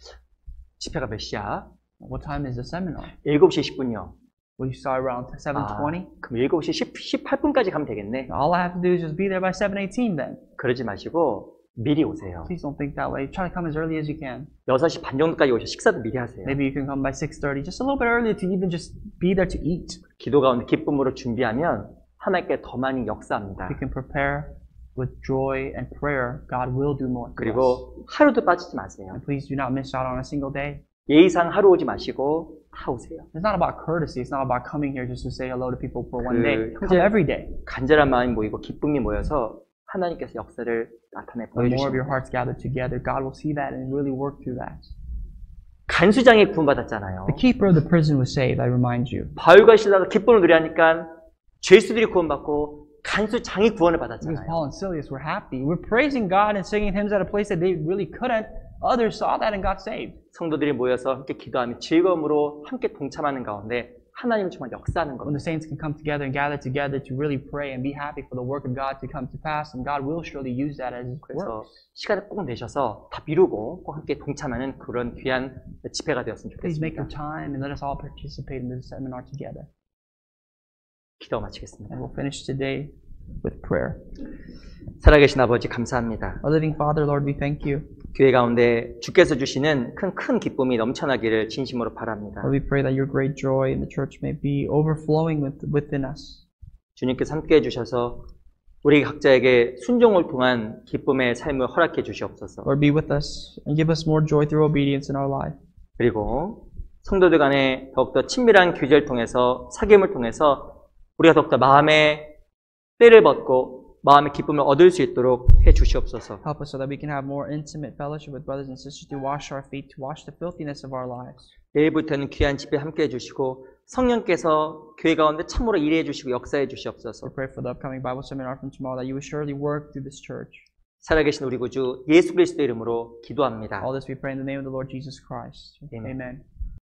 집회가 몇 시야? What time is the seminar? 7시 10분요. We start around 7:20. 그럼 7시 18분까지 가면 되겠네. All I have to do is just be there by 7:18 then. 그러지 마시고 미리 오세요. Please don't think that way. Try to come as early as you can. 6시 반 정도까지 오셔서 식사도 미리 하세요. Maybe you can come by 6:30, just a little bit earlier to even just be there to eat. 기도 가운데 기쁨으로 준비하면 하나님께 더 많이 역사합니다. If you can prepare with joy and prayer, God will do more for us. 그리고 하루도 빠지지 마세요. And please do not miss out on a single day. 예의상 하루 오지 마시고 다 오세요. It's not about courtesy. It's not about coming here just to say hello to people for one day. 그 Come every day. 간절한 마음이 모이고 기쁨이 모여서 하나님께서 역사를 나타내 The more of your 보여주십니다. hearts gathered together, God will see that and really work through that. 간수장이 구원받았잖아요. The keeper of the prison was saved, I remind you. 바울과 실라가 기쁨을 누리하니까 죄수들이 구원받고 간수장이 구원을 Because 받았잖아요. Paul and Silas were happy. We're praising God and singing hymns at a place that they really couldn't. Others saw that and got saved. 성도들이 모여서 함께 기도하며 즐거움으로 함께 동참하는 가운데 하나님은 정말 역사하는 When the 겁니다. saints can come together and gather together to really pray and be happy for the work of God to come to pass, and God will surely use that as His 그래서 works. 시간을 꼭 내셔서 다 미루고 꼭 함께 동참하는 그런 귀한 집회가 되었으면 Please make your 좋겠습니다. time and let us all participate in this seminar together. 기도 마치겠습니다. And we'll finish today with prayer. 살아계신 아버지 감사합니다. Our living Father, Lord, we thank you. 교회 가운데 주께서 주시는 큰 기쁨이 넘쳐나기를 진심으로 바랍니다. Lord, we pray that your great joy in the church may be overflowing within us. 주님께서 함께해 주셔서 우리 각자에게 순종을 통한 기쁨의 삶을 허락해 주시옵소서. Lord, be with us and give us more joy through obedience in our life. 그리고 성도들 간에 더욱더 친밀한 교제를 통해서 사귐을 통해서 우리가 더욱더 마음의 때를 벗고 마음의 기쁨을 얻을 수 있도록 해 주시옵소서. Help us so that we can have more intimate fellowship with brothers and sisters to wash our feet, to wash the filthiness of our lives. 내일부터는 귀한 집회 함께해 주시고 성령께서 교회 가운데 참으로 일해 주시고 역사해 주시옵소서. We pray for the upcoming Bible seminar from tomorrow that you will surely work through this church. 살아계신 우리 구주 예수 그리스도 이름으로 기도합니다. All this we pray in the name of the Lord Jesus Christ. Amen. Amen.